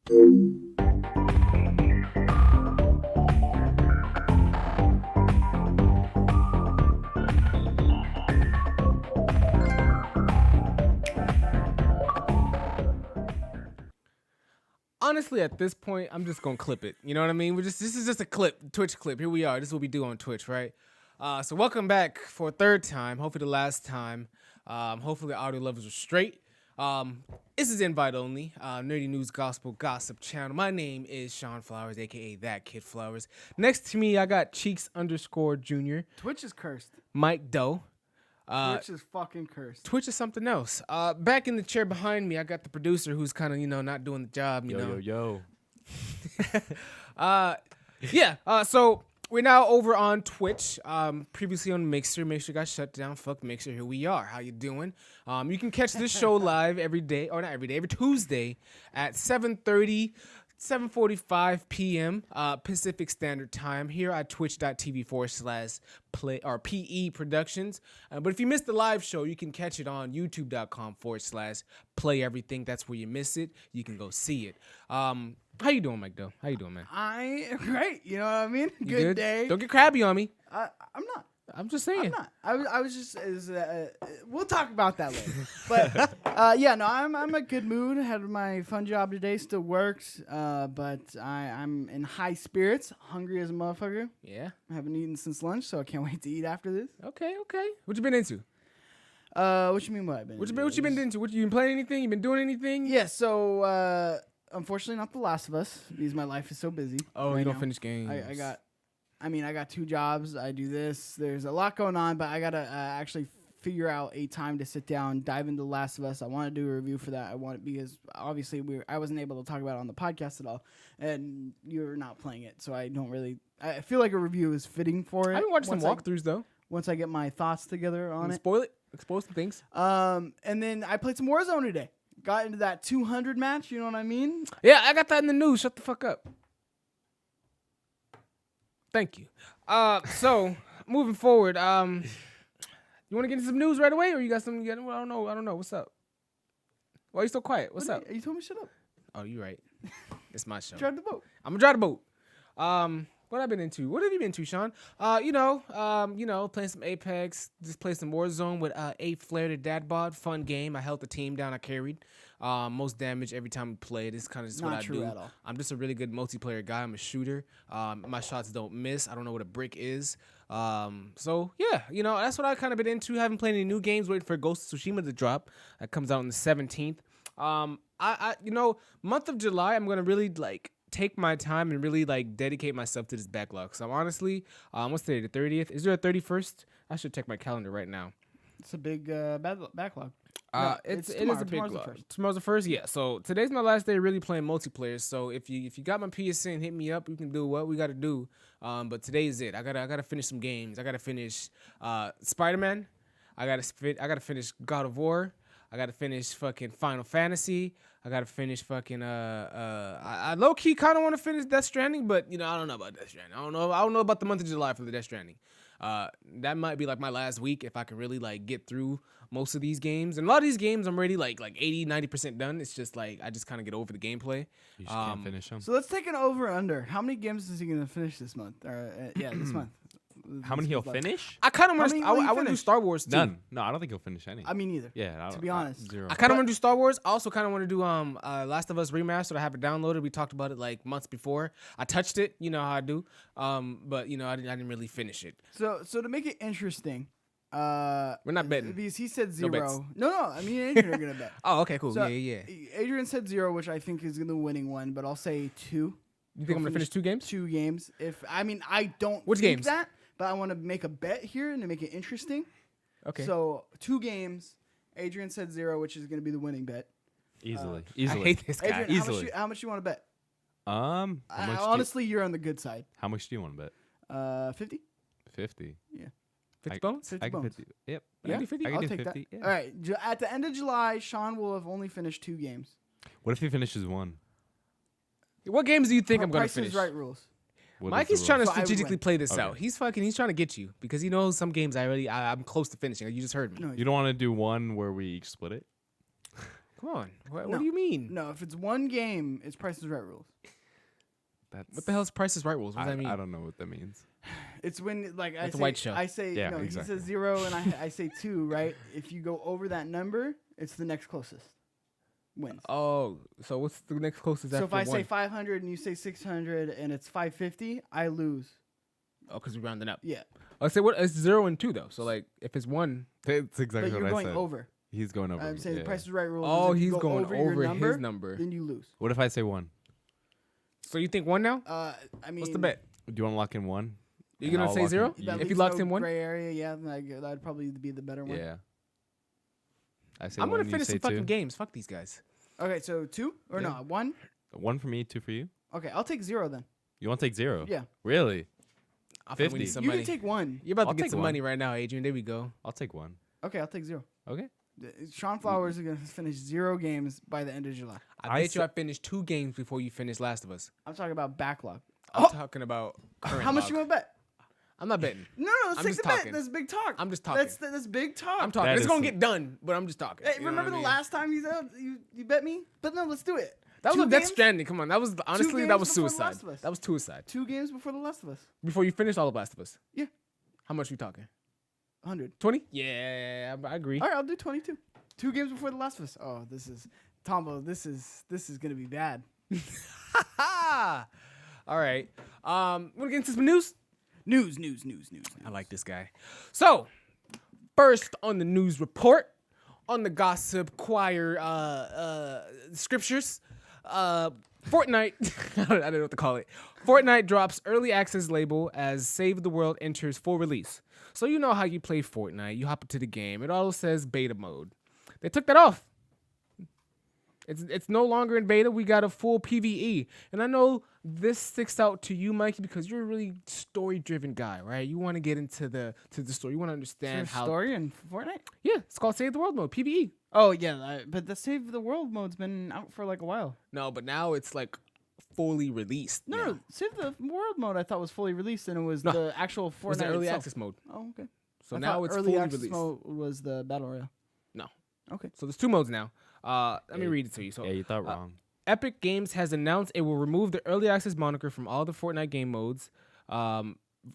Honestly, at this point, I'm just gonna clip it. You know what I mean? This is just a clip, Twitch clip. Here we are. This is what we do on Twitch, right? So welcome back for a third time. Hopefully the last time. Hopefully the audio levels are straight. This is invite only. Nerdy news, gospel, gossip channel. My name is Shawn Flowers, aka That Kid Flowers. Next to me, I got Cheeks_Jr. Twitch is cursed. Mike Doe. Twitch is fucking cursed. Twitch is something else. Back in the chair behind me, I got the producer who's kind of, not doing the job, Yo. So we're now over on Twitch. Previously on Mixer. Mixer got shut down. Fuck Mixer. Here we are. How you doing? You can catch this show live every Tuesday at 7:45 p.m. Pacific Standard Time here at twitch.tv/PE Productions. But if you missed the live show, you can catch it on youtube.com/playeverything. That's where you miss it. You can go see it. How you doing, Mike Doe? How you doing, man? I am great. You know what I mean? Good day. Don't get crabby on me. I'm not. I'm just saying. I'm not. I was just. We'll talk about that later. But I'm in a good mood. Had my fun job today. Still works. But I'm in high spirits. Hungry as a motherfucker. Yeah. I haven't eaten since lunch, so I can't wait to eat after this. Okay. What you been into? What you mean? What I've been? What you been into? You been playing anything? You been doing anything? Yeah. So unfortunately, not The Last of Us because my life is so busy. Oh, right you don't now. finish games. I got 2 jobs. I do this. There's a lot going on, but I got to actually figure out a time to sit down, dive into The Last of Us. I want to do a review for that. Because obviously I wasn't able to talk about it on the podcast at all, and you're not playing it, so I feel like a review is fitting for it. I've been watching some walkthroughs, though. Once I get my thoughts together on it. Spoil it. Expose some things. And then I played some Warzone today. Got into that 200 match, you know what I mean? Yeah, I got that in the news. Shut the fuck up. Thank you. So moving forward, you want to get into some news right away, or you got something? I don't know. What's up? Why are you so quiet? What's up? You told me to shut up. Oh, you right. It's my show. Drive the boat. I'm gonna drive the boat. What I've been into? What have you been into, Sean? Playing some Apex, just play some Warzone with 8 Flare to Dad Bod. Fun game. I held the team down. I carried. Most damage every time we play. This is kind of just what I do. At all. I'm just a really good multiplayer guy. I'm a shooter. My shots don't miss. I don't know what a brick is. That's what I kind of been into. Haven't played any new games. Waiting for Ghost of Tsushima to drop. That comes out on the 17th. Month of July, I'm gonna really take my time and really dedicate myself to this backlog. So honestly, what's today? The 30th? Is there a 31st? I should check my calendar right now. It's a big backlog. It is a big log. Tomorrow's the first. Yeah. So today's my last day really playing multiplayer. So if you got my PSN, hit me up. We can do what we got to do. But today is it. I gotta finish some games. I gotta finish Spider-Man. I gotta finish God of War. I gotta finish fucking Final Fantasy. I gotta finish fucking I low key kind of want to finish Death Stranding, but I don't know about Death Stranding. I don't know about the month of July for the Death Stranding. That might be my last week if I can really get through most of these games. And a lot of these games I'm already 80-90% done. It's just I just kind of get over the gameplay. You just can't finish them. So let's take an over under. How many games is he gonna finish this month? This month. How many he'll finish? I kind of want to do Star Wars too. None. No, I don't think he'll finish any. I mean, neither. Yeah, to be honest, 0. I kind of want to do Star Wars. I also kind of want to do Last of Us Remastered. I have it downloaded. We talked about it months before. I touched it. You know how I do. But I didn't really finish it. So to make it interesting, we're not betting because he said 0. No, no. I mean, Adrian are gonna bet. Oh, okay, cool. So, yeah. Adrian said 0, which I think is the winning one, but I'll say 2. You think I'm gonna finish 2 games? 2 games. I don't Which think games? that, but I want to make a bet here and to make it interesting. Okay. So 2 games. Adrian said 0, which is going to be the winning bet. Easily. I hate this guy. Adrian, Easily. How much you want to bet? Honestly, you're on the good side. how much do you want to bet? 50? 50. Yeah. 50 bones? 50 I can bones. 50. Yep. Yeah? 50? I can I'll do take 50. that. Yeah. All right. At the end of July, Sean will have only finished 2 games. What if he finishes 1? What games do you think I'm gonna Price is finish? Right rules. What Mike is is the trying to So I would strategically win. play this Okay. out. He's trying to get you because he knows some games I'm close to finishing. You just heard me. No, You don't want to do one where we each split it? Come on. What do you mean? No, if it's one game, it's Price is Right rules. What the hell is Price is Right rules? What does that mean? I don't know what that means. It's when That's a white show. I say Yeah, no. exactly. He says 0 and I say 2. Right? If you go over that number, it's the next closest wins. Oh, so what's the next closest? So after if I say one? 500 and you say 600 and it's 550, I lose. Oh, because we're rounding up. Yeah. I say what? It's 0 and 2 though. So like, if it's 1, That's exactly But what you're I going said. over. He's going over. I'm saying the Price is Right rule. oh, is if you he's go going over your number, his number. then you lose. What if I say 1? So you think 1 now? I mean, What's the bet? Do you want to lock in 1? You're gonna say 0? That If leaves he locks no in 1, gray area, yeah, that'd probably be the better one. Yeah. I say I'm 1, gonna you finish say some fucking 2. games. Fuck these guys. Okay, so 2 or Yeah. no 1? 1 for me, 2 for you. Okay, I'll take 0 then. You want to take 0? Yeah. Really? I think we 50. need some You money. can take 1. You're about I'll to get take some 1. money right now, Adrian. There we go. I'll take 1. Okay, I'll take 0. Okay. Shawn Flowers is gonna finish 0 games by the end of July. I bet you I finished 2 games before you finished Last of Us. I'm talking about backlog. I'm talking about current How much log. you want to bet? I'm not betting. No, let's I'm take just the bet. talking. That's big talk. I'm just talking. That's big talk. I'm talking. That It's is gonna some- get done, but I'm just talking. Hey, You know remember what I the mean? last time you bet me? But no, let's do it. That was 2 a Death games? Stranding. Come on, that was honestly games that was before The suicide. Last of Us. That was suicide. 2 games before The Last of Us. Before you finished all of Last of Us. Yeah. How much we talking? 100. 20? Yeah, I agree. All right, I'll do 22. 2 games before The Last of Us. Oh, this is Tambo. This is gonna be bad. All right. Wanna get into some news? News. I like this guy. So, first on the news report, on the gossip choir scriptures, Fortnite, I don't know what to call it. Fortnite drops early access label as Save the World enters full release. So you know how you play Fortnite. You hop into the game. It all says beta mode. They took that off. It's no longer in beta. We got a full PvE. And I know this sticks out to you, Mikey, because you're a really story-driven guy, right? You want to get into the story. You want to understand how story in Fortnite. Yeah, it's called Save the World mode, PvE. Oh yeah, but the Save the World mode's been out for like a while. No, but now it's like fully released. No, Save the World mode I thought was fully released, and it was No, the actual Fortnite It was the early itself. access mode. Oh, okay. So I now thought it's early fully access released. mode was the battle royale. No. Okay. So there's 2 modes now. Let me read it to you. So Yeah, you thought wrong. Epic Games has announced it will remove the early access moniker from all the Fortnite game modes.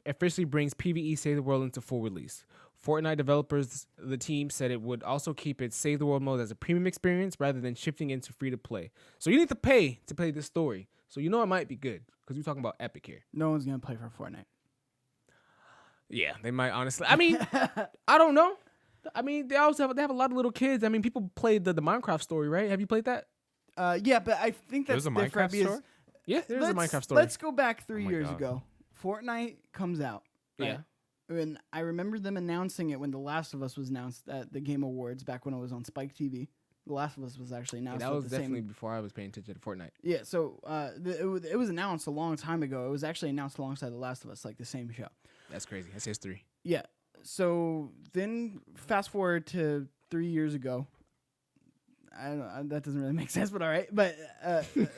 Officially brings PvE Save the World into full release. Fortnite developers, the team, said it would also keep its Save the World mode as a premium experience rather than shifting into free to play. So you need to pay to play this story. So you know it might be good because we're talking about Epic here. No one's gonna play for Fortnite. Yeah, they might honestly. I mean, I don't know. I mean, they have a lot of little kids. I mean, people played the Minecraft story, right? Have you played that? Yeah, but I think that's There's a different Minecraft because story? Yeah, there's a Minecraft story. Let's go back 3 my years God. ago. Fortnite comes out. Right? Yeah. And I remember them announcing it when The Last of Us was announced at the Game Awards back when it was on Spike TV. The Last of Us was actually announced. that at was the definitely same. before I was paying attention to Fortnite. Yeah, so it was announced a long time ago. It was actually announced alongside The Last of Us, like the same show. That's crazy. That's history. Yeah. So then fast forward to 3 years ago. That doesn't really make sense, but all right. But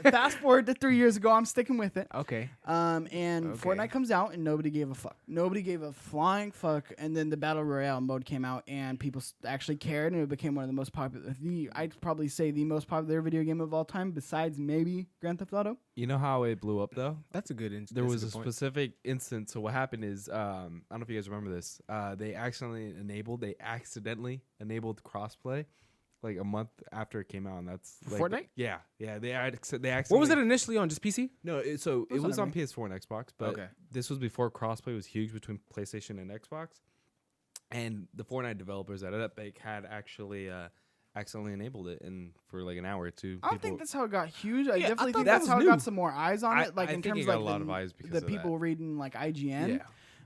fast forward to 3 years ago, I'm sticking with it. Okay. And Okay. Fortnite comes out, and nobody gave a fuck. Nobody gave a flying fuck. And then the Battle Royale mode came out, and people actually cared, and it became one of the most popular. I'd probably say the most popular video game of all time, besides maybe Grand Theft Auto. You know how it blew up though? That's a good instance. There was a specific instance. So what happened is, I don't know if you guys remember this. They accidentally enabled crossplay, like a month after it came out, and that's like, Fortnite? Yeah. They accidentally. What was it initially on? Just PC? No, it was on PS4 and Xbox, but Okay. this was before crossplay was huge between PlayStation and Xbox. And the Fortnite developers at Epic had actually accidentally enabled it, and for like an hour or two. I don't think that's how it got huge. I Yeah, I definitely thought think that that's was how it new. got some more eyes on it. Like I in think terms it got of a lot of eyes because the of people that. reading like IGN. Yeah.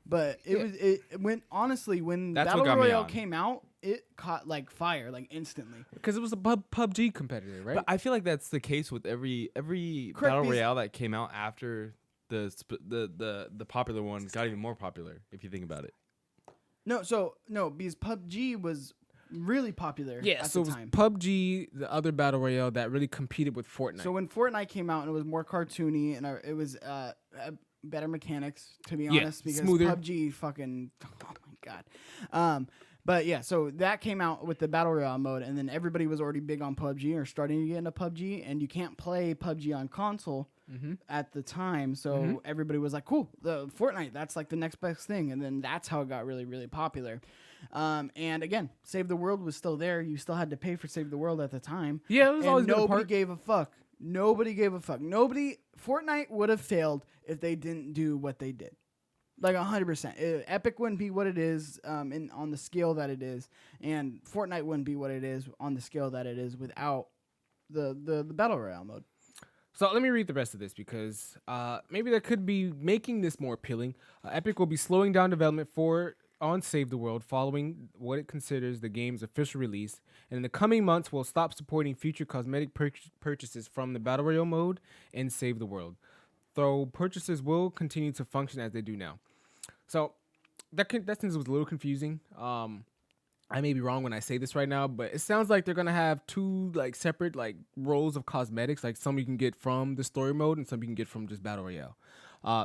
But it went honestly when That's what Battle got me Royale on. came out, it caught like fire like instantly. Because it was a PUBG competitor, right? But I feel like that's the case with every Correct, battle because- royale that came out after the popular one got even more popular. If you think about it. No, because PUBG was really popular. yeah, at so the it was time. PUBG, the other battle royale that really competed with Fortnite. So when Fortnite came out and it was more cartoony and it was better mechanics, to be honest, because smoother. PUBG fucking oh my god. But yeah, so that came out with the Battle Royale mode, and then everybody was already big on PUBG or starting to get into PUBG, and you can't play PUBG on console at the time, so everybody was like, cool, the Fortnite, that's like the next best thing, and then that's how it got really, really popular. And again, Save the World was still there. You still had to pay for Save the World at the time. Yeah, it was always nobody gave a fuck. Fortnite would have failed if they didn't do what they did. Like 100%. Epic wouldn't be what it is on the scale that it is, and Fortnite wouldn't be what it is on the scale that it is without the Battle Royale mode. So let me read the rest of this because maybe that could be making this more appealing. Epic will be slowing down development on Save the World following what it considers the game's official release, and in the coming months will stop supporting future cosmetic purchases from the Battle Royale mode and Save the World, though purchases will continue to function as they do now. So that sentence was a little confusing. I may be wrong when I say this right now, but it sounds like they're gonna have two like separate like rows of cosmetics, like some you can get from the story mode and some you can get from just Battle Royale.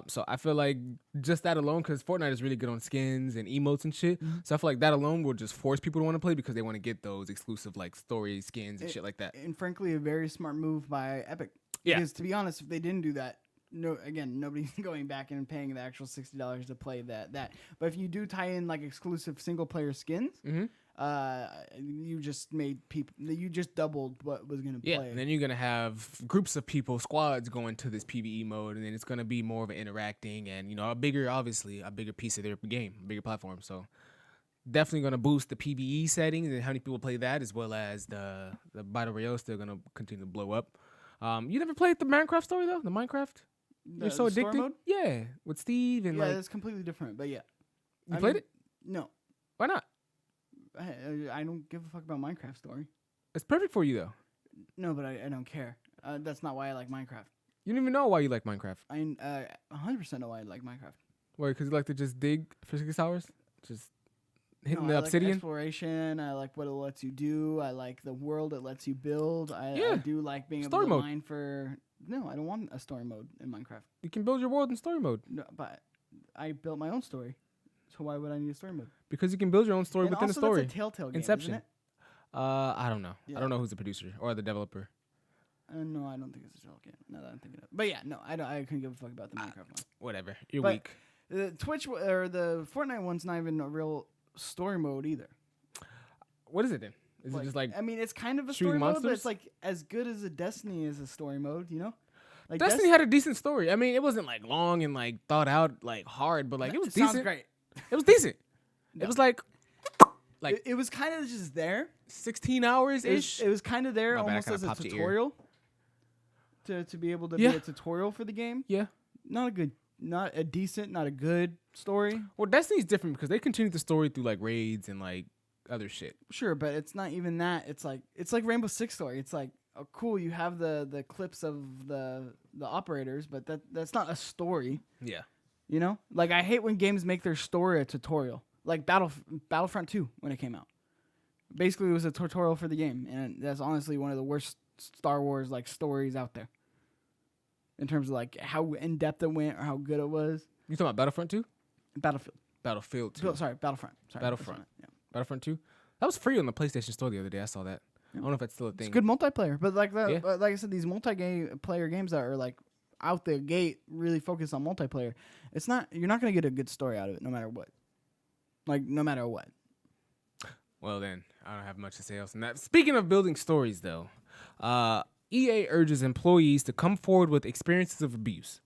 So I feel like just that alone, because Fortnite is really good on skins and emotes and shit. So I feel like that alone will just force people to want to play because they want to get those exclusive like story skins and shit like that. And frankly, a very smart move by Epic. Yeah. Because to be honest, if they didn't do that, nobody's going back and paying the actual $60 to play that. But if you do tie in like exclusive single player skins, you just doubled what was gonna play. Yeah, and then you're gonna have groups of people, squads going to this PvE mode, and then it's gonna be more of an interacting and a bigger piece of their game, a bigger platform. So definitely gonna boost the PvE settings and how many people play that, as well as the Battle Royale still gonna continue to blow up. You never played the Minecraft story though? The Minecraft? You're so addicted? Mode? Yeah, with Steve and it's completely different, but yeah. You played it? No. Why not? I don't give a fuck about Minecraft story. It's perfect for you though. No, but I don't care. That's not why I like Minecraft. You don't even know why you like Minecraft. I 100% know why I like Minecraft. Why? Because you like to just dig for 6 hours? Just hitting the I obsidian? Like exploration. I like what it lets you do. I like the world it lets you build. I do like being story able to mode. mine for... No, I don't want a story mode in Minecraft. You can build your world in story mode. No, but I built my own story. So why would I need a story mode? Because you can build your own story within a story. That's a Telltale game, Inception. Isn't it? I don't know. Yeah. I don't know who's the producer or the developer. No, I don't think it's a Telltale game. Now that I'm thinking of it. But yeah, no, I couldn't give a fuck about the Minecraft one. Whatever. You're But weak. The Twitch or the Fortnite one's not even a real story mode either. What is it then? Is it just like I mean, it's kind of a shooting story mode, but monsters? it's like as good as a Destiny is a story mode, you know? Like Destiny had a decent story. I mean, it wasn't like long and like thought out, like hard, but like it was decent. Sounds great. It was decent. No. It was like it was kind of just there. 16 hours ish. It was kind of there, My bad, I almost kinda as a popped your ear. tutorial. To be able to be a tutorial for the game. Yeah. Not a decent, not a good story. Well, Destiny's different because they continue the story through like raids and like other shit. Sure, but it's not even that. It's like Rainbow Six story. It's like, oh, cool, you have the clips of the operators, but that's not a story. Yeah. You know? Like, I hate when games make their story a tutorial. Like Battlefront 2 when it came out. Basically, it was a tutorial for the game, and that's honestly one of the worst Star Wars like stories out there. In terms of like how in depth it went or how good it was. You talking about Battlefront 2? Battlefield 2. Sorry, Battlefront. Battlefront. Yeah. Battlefront 2? That was free on the PlayStation Store the other day. I saw that. Yeah. I don't know if that's still a thing. It's good multiplayer, but like that, Yeah. like I said, these player games that are like out the gate really focused on multiplayer. You're not gonna get a good story out of it, no matter what. Like no matter what. Well then, I don't have much to say else than that. Speaking of building stories, though, EA urges employees to come forward with experiences of abuse.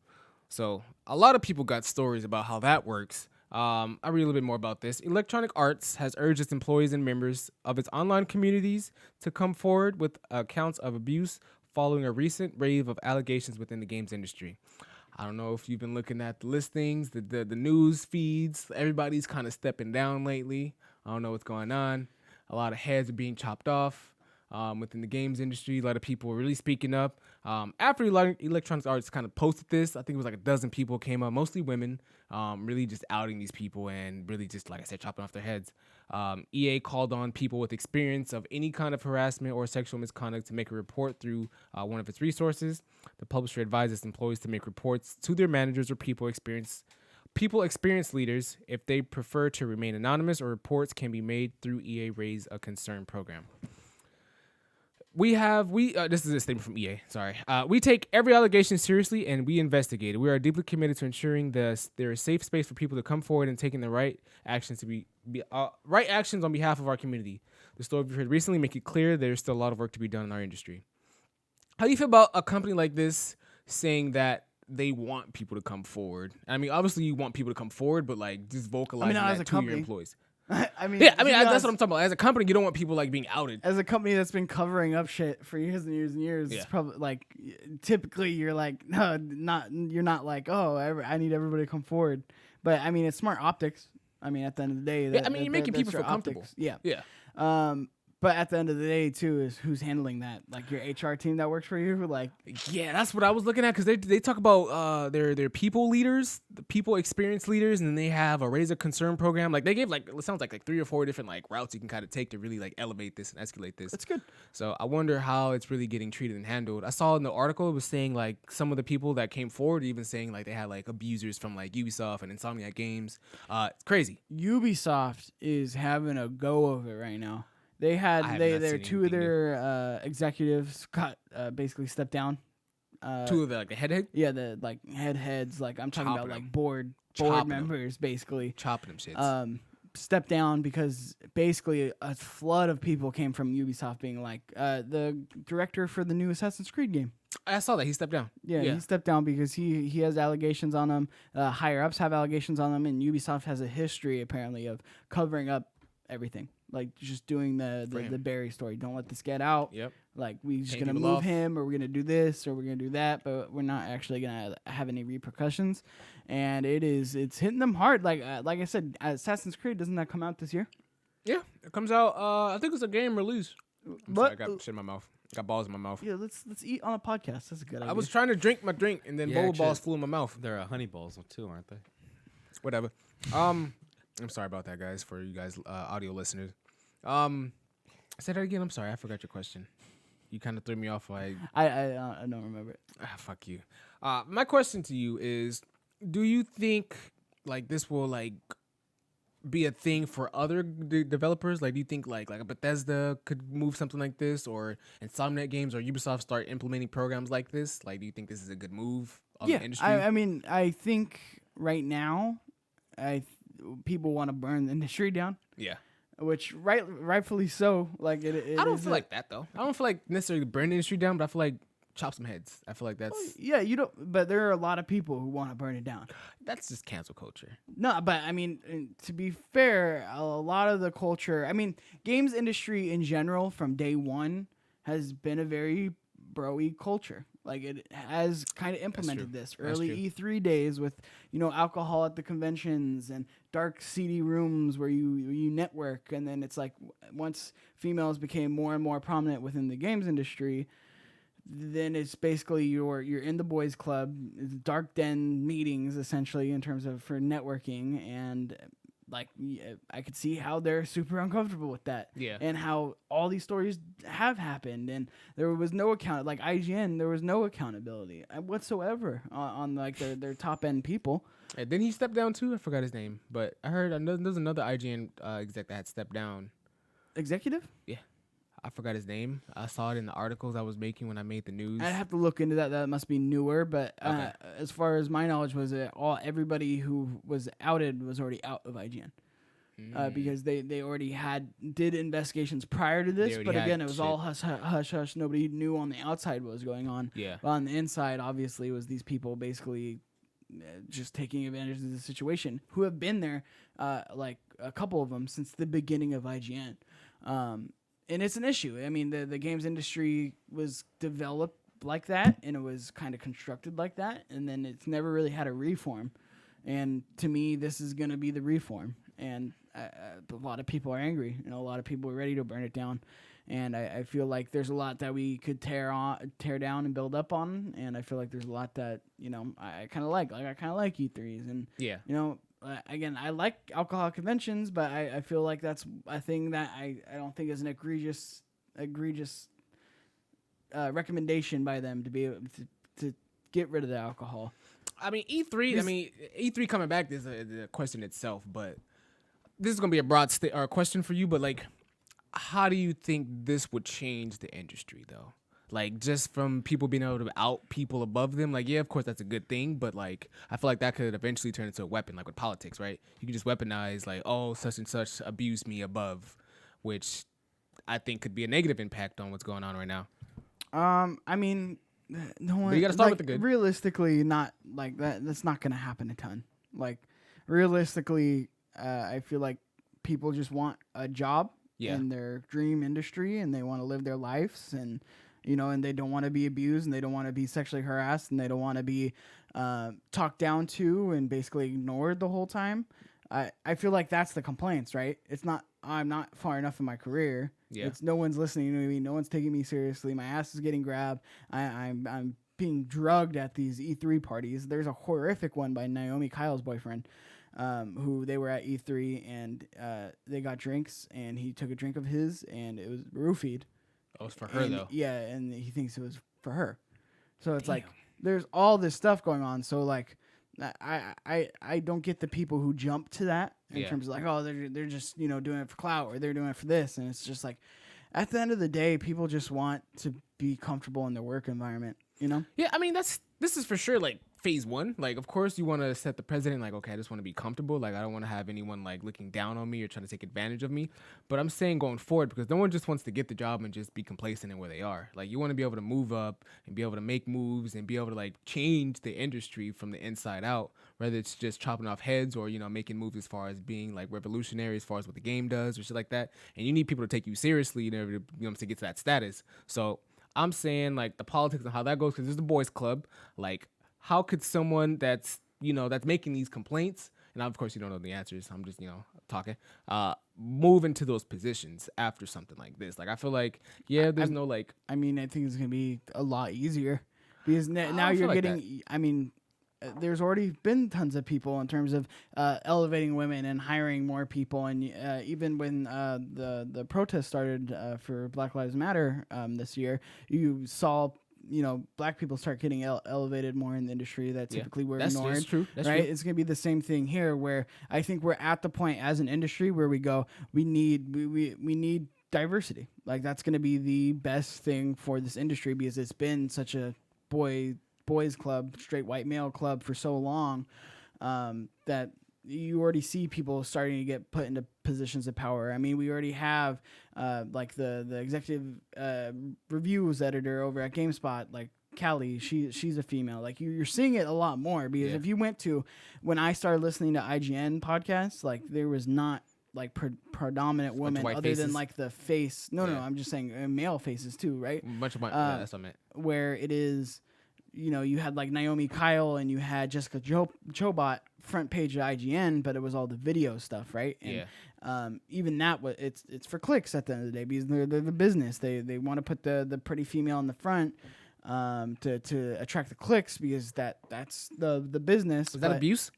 So a lot of people got stories about how that works. I read a little bit more about this. Electronic Arts has urged its employees and members of its online communities to come forward with accounts of abuse following a recent wave of allegations within the games industry. I don't know if you've been looking at the listings, the news feeds. Everybody's kind of stepping down lately. I don't know what's going on. A lot of heads are being chopped off within the games industry. A lot of people were really speaking up. After Electronic Arts kind of posted this, I think it was like a dozen people came up, mostly women, really just outing these people and really just, like I said, chopping off their heads. EA called on people with experience of any kind of harassment or sexual misconduct to make a report through one of its resources. The publisher advises employees to make reports to their managers or people experienced people experience leaders if they prefer to remain anonymous, or reports can be made through EA Raise a Concern program. This is a statement from EA. Sorry. We take every allegation seriously and we investigate it. We are deeply committed to ensuring there is a safe space for people to come forward and taking the right actions right actions on behalf of our community. The story we've heard recently make it clear there's still a lot of work to be done in our industry. How do you feel about a company like this saying that they want people to come forward? I mean, obviously you want people to come forward, but like just vocalizing that to your employees. That's what I'm talking about. As a company, you don't want people like being outed. As a company that's been covering up shit for years and years and years, it's probably like typically you're like, no, you're not like, oh, I need everybody to come forward. But I mean, it's smart optics. I mean, at the end of the day, you're making people feel comfortable. Yeah. But at the end of the day, too, is who's handling that? Like your HR team that works for you? Like, yeah, that's what I was looking at, because they talk about their people leaders, the people experience leaders, and then they have a Raise a Concern program. Like they gave it sounds like 3 or 4 different like routes you can kind of take to really like elevate this and escalate this. That's good. So I wonder how it's really getting treated and handled. I saw in the article it was saying like some of the people that came forward even saying like they had like abusers from like Ubisoft and Insomniac Games. It's crazy. Ubisoft is having a go of it right now. They had their 2 of their executives got basically stepped down. 2 of the head? Yeah, the like heads. Like I'm talking about like board members, basically chopping them shits. Stepped down because basically a flood of people came from Ubisoft being like the director for the new Assassin's Creed game. I saw that he stepped down. Yeah, he stepped down because he has allegations on him. Higher ups have allegations on him, and Ubisoft has a history apparently of covering up everything. Like just doing the Barry story. Don't let this get out. Yep. Like we're just gonna move him, or we're gonna do this, or we're gonna do that, but we're not actually gonna have any repercussions. And it's hitting them hard. Like I said, Assassin's Creed, doesn't that come out this year? Yeah, it comes out. I think it's a game release. Sorry, I got shit in my mouth. I got balls in my mouth. Yeah, let's eat on a podcast. That's a good idea. I was trying to drink my drink, and then boba balls flew in my mouth. There are honey balls too, aren't they? Whatever. I'm sorry about that, guys. For you guys, audio listeners. Say that again. I'm sorry, I forgot your question. You kind of threw me off. I don't remember it. Fuck you. My question to you is: do you think like this will like be a thing for other developers? Like, do you think like a Bethesda could move something like this, or Insomniac Games or Ubisoft start implementing programs like this? Like, do you think this is a good move of the industry? I mean, I think right now, people want to burn the industry down. Yeah. Which rightfully so. Like it I don't feel like that though. I don't feel like necessarily burn the industry down, but I feel like chop some heads. I feel like that's you don't. But there are a lot of people who want to burn it down. That's just cancel culture. No, but I mean, to be fair, a lot of the culture. I mean, games industry in general from day one has been a very bro-y culture. Like it has kind of implemented this early E3 days with, alcohol at the conventions and dark seedy rooms where you network. And then it's like once females became more and more prominent within the games industry, then it's basically you're in the boys club, dark den meetings essentially in terms of for networking. And like I could see how they're super uncomfortable with that. Yeah. And how all these stories have happened, and there was no account like IGN. There was no accountability whatsoever on like their top end people. And then he stepped down too. I forgot his name, but I heard there's another IGN exec that had stepped down. Executive? Yeah. I forgot his name. I saw it in the articles I was making when I made the news. I'd have to look into that. That must be newer. But as far as my knowledge was, everybody who was outed was already out of IGN. Because they already did investigations prior to this. But again, it was all hush. Nobody knew on the outside what was going on. Yeah. But on the inside, obviously, was these people basically just taking advantage of the situation who have been there, like a couple of them since the beginning of IGN. And it's an issue. I mean, the games industry was developed like that, and it was kind of constructed like that, and then it's never really had a reform. And to me, this is going to be the reform. And a lot of people are angry. A lot of people are ready to burn it down. And I feel like there's a lot that we could tear down and build up on. And I feel like there's a lot that I kind of like. Like I kind of like E3s, and again, I like alcohol conventions, but I feel like that's a thing that I don't think is an egregious recommendation by them to be able to get rid of the alcohol. I mean, E3 coming back is a question itself, but this is gonna be a broad question for you. But like, how do you think this would change the industry, though? Like, just from people being able to out people above them. Like, yeah, of course that's a good thing, but like, I feel like that could eventually turn into a weapon, like with politics, right? You can just weaponize like, oh, such and such abused me above, which I think could be a negative impact on what's going on right now. I mean, no one. But you gotta start like, with the good. Realistically, not like that. That's not gonna happen a ton. Like, realistically, I feel like people just want a job in their dream industry, and they want to live their lives, and and they don't want to be abused, and they don't want to be sexually harassed, and they don't want to be talked down to and basically ignored the whole time. I feel like that's the complaints, right? It's not. I'm not far enough in my career. Yeah. It's no one's listening to me. No one's taking me seriously. My ass is getting grabbed. I'm being drugged at these E3 parties. There's a horrific one by Naomi Kyle's boyfriend, who they were at E3 and they got drinks, and he took a drink of his, and it was roofied. Oh, it's for her though. Yeah, and he thinks it was for her. So it's like there's all this stuff going on. So like, I don't get the people who jump to that in terms of like, oh, they're just doing it for clout, or they're doing it for this, and it's just like, at the end of the day, people just want to be comfortable in their work environment, Yeah, I mean this is for sure like phase one. Like, of course, you want to set the precedent. Like, okay, I just want to be comfortable. Like, I don't want to have anyone like looking down on me or trying to take advantage of me. But I'm saying going forward, because no one just wants to get the job and just be complacent in where they are. Like, you want to be able to move up and be able to make moves and be able to like change the industry from the inside out. Whether it's just chopping off heads or making moves as far as being like revolutionary as far as what the game does or shit like that. And you need people to take you seriously in order to get to that status. So I'm saying like the politics and how that goes, because there's the boys club. Like, how could someone that's making these complaints, and of course you don't know the answers, I'm just talking, move into those positions after something like this? Like, I feel like there's no like. I mean, I think it's gonna be a lot easier because now you're like getting. That. I mean, there's already been tons of people in terms of elevating women and hiring more people, and even when the protest started for Black Lives Matter this year, you saw black people start getting elevated more in the industry that typically were ignored. That's true. That's right? True. It's gonna be the same thing here, where I think we're at the point as an industry where we go, we need diversity. Like, that's gonna be the best thing for this industry, because it's been such a boys club, straight white male club for so long, that you already see people starting to get put into positions of power. I mean, we already have like the executive reviews editor over at GameSpot, like Callie, she's a female. Like, you're seeing it a lot more, because if you went to, when I started listening to IGN podcasts, like, there was not like predominant women other faces. Than like the face. No, I'm just saying male faces too, right? Much of my that's what I meant. Where it is, you had like Naomi Kyle and you had Jessica Chobot front page of IGN, but it was all the video stuff, right? And even that it's for clicks at the end of the day, because they're the business. They want to put the pretty female in the front to attract the clicks, because that's the business. Is that abuse?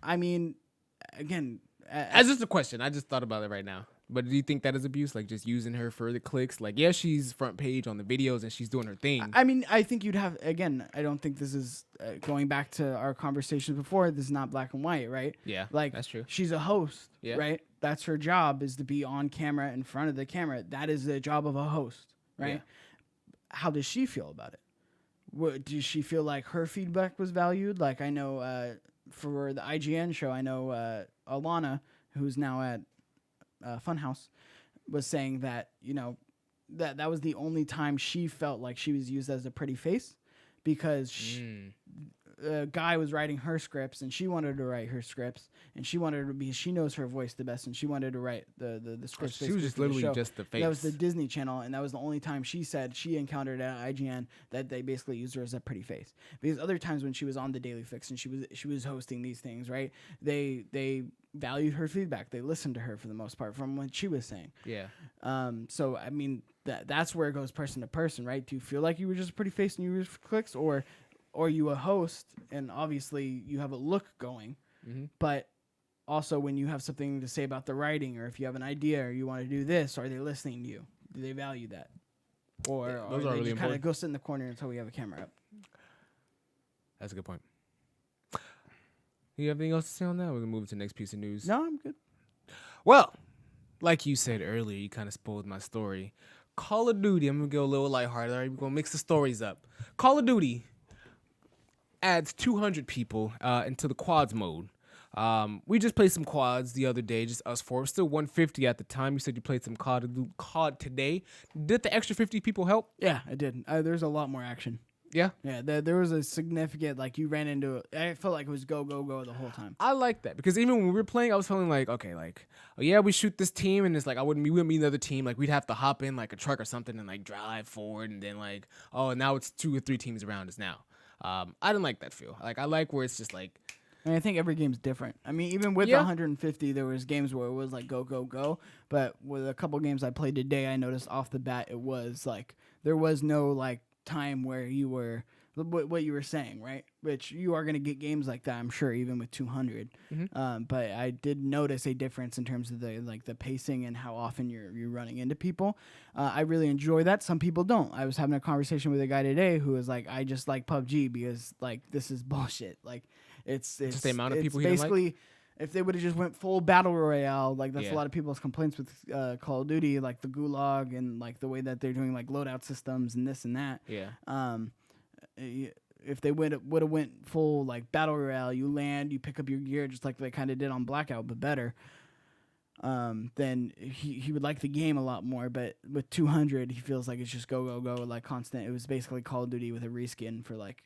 I mean, again, as just a question, I just thought about it right now. But do you think that is abuse? Like, just using her for the clicks? Like, yeah, she's front page on the videos and she's doing her thing. I mean, I think you'd have, again, I don't think this is going back to our conversations before. This is not black and white, right? Yeah, like, that's true. She's a host, right? That's her job, is to be on camera, in front of the camera. That is the job of a host, right? Yeah. How does she feel about it? Does she feel like her feedback was valued? Like, I know for the IGN show, I know Alana, who's now at Funhouse, was saying that that was the only time she felt like she was used as a pretty face, because a guy was writing her scripts and she wanted to write her scripts, and she wanted to be, she knows her voice the best, and she wanted to write the scripts. She was just literally just the face. That was the Disney Channel, and that was the only time she said she encountered at IGN that they basically used her as a pretty face. Because other times when she was on the Daily Fix and she was hosting these things, right? They valued her feedback. They listened to her for the most part from what she was saying. Yeah. So I mean, that's where it goes person to person, right? Do you feel like you were just a pretty face and you were for clicks, or you a host and obviously you have a look going, but also when you have something to say about the writing, or if you have an idea or you want to do this, are they listening to you? Do they value that? Or those are are they really just kind of important. go sit in the corner until we have a camera up? That's a good point. You have anything else to say on that? We're gonna move to the next piece of news. No, I'm good. Well, like you said earlier, you kind of spoiled my story. Call of Duty. I'm gonna go a little lighthearted. All right, we're gonna mix the stories up. Call of Duty adds 200 people into the quads mode. We just played some quads the other day, just us four. It was still 150 at the time. You said you played some COD today. Did the extra 50 people help? Yeah, I did. There's a lot more action. Yeah? Yeah, there was a significant, like, you ran into it. I felt like it was go, go, go the whole time. I like that because even when we were playing, I was feeling like, okay, like, oh yeah, we shoot this team, and it's like we wouldn't be another team. Like, we'd have to hop in like a truck or something and like drive forward, and then like, oh, now it's 2 or 3 teams around us now. I didn't like that feel. Like, I like where it's just like. I think every game's different. I mean, even with 150, there was games where it was like go, go, go. But with a couple games I played today, I noticed off the bat it was like there was no like time where you were what you were saying, right? Which you are going to get games like that, I'm sure, even with 200. Mm-hmm. But I did notice a difference in terms of the pacing and how often you're running into people. I really enjoy that. Some people don't. I was having a conversation with a guy today who was like, I just like PUBG because like this is bullshit. Like it's just the amount of people basically. Like? If they would have just went full battle royale, like that's a lot of people's complaints with Call of Duty, like the gulag and like the way that they're doing like loadout systems and this and that. Yeah. If they would have went full like battle royale, you land, you pick up your gear just like they kind of did on Blackout, but better. Then he would like the game a lot more. But with 200, he feels like it's just go go go like constant. It was basically Call of Duty with a reskin for like,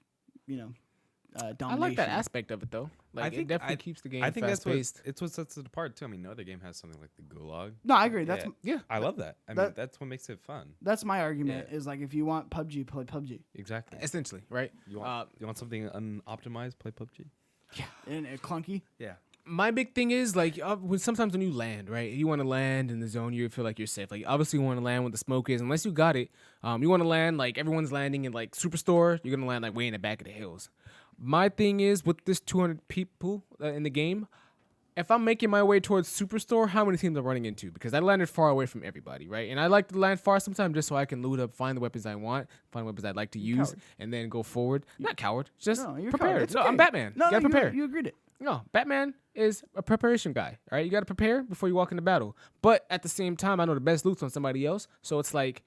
domination. I like that aspect of it though. Like it definitely keeps the game fast-paced. I think it's what sets it apart too. I mean, no other game has something like the gulag. No, I agree. I love that. I mean, that's what makes it fun. That's my argument. Is like if you want PUBG, play PUBG. Exactly. Essentially, right? You want something unoptimized? Play PUBG. Yeah, and clunky. Yeah. My big thing is like sometimes when you land, right? You want to land in the zone, you feel like you're safe. Like obviously you want to land where the smoke is, unless you got it. You want to land like everyone's landing in like Superstore. You're gonna land like way in the back of the hills. My thing is with this 200 people in the game, if I'm making my way towards Superstore, how many teams I'm running into? Because I landed far away from everybody, right? And I like to land far sometimes just so I can loot up, find the weapons I want, find weapons I'd like to use, and then go forward. Not coward, just prepared. No, I'm Batman. No, you gotta prepare. You agreed it. No, Batman is a preparation guy, all right? You got to prepare before you walk into battle. But at the same time, I know the best loot's on somebody else. So it's like,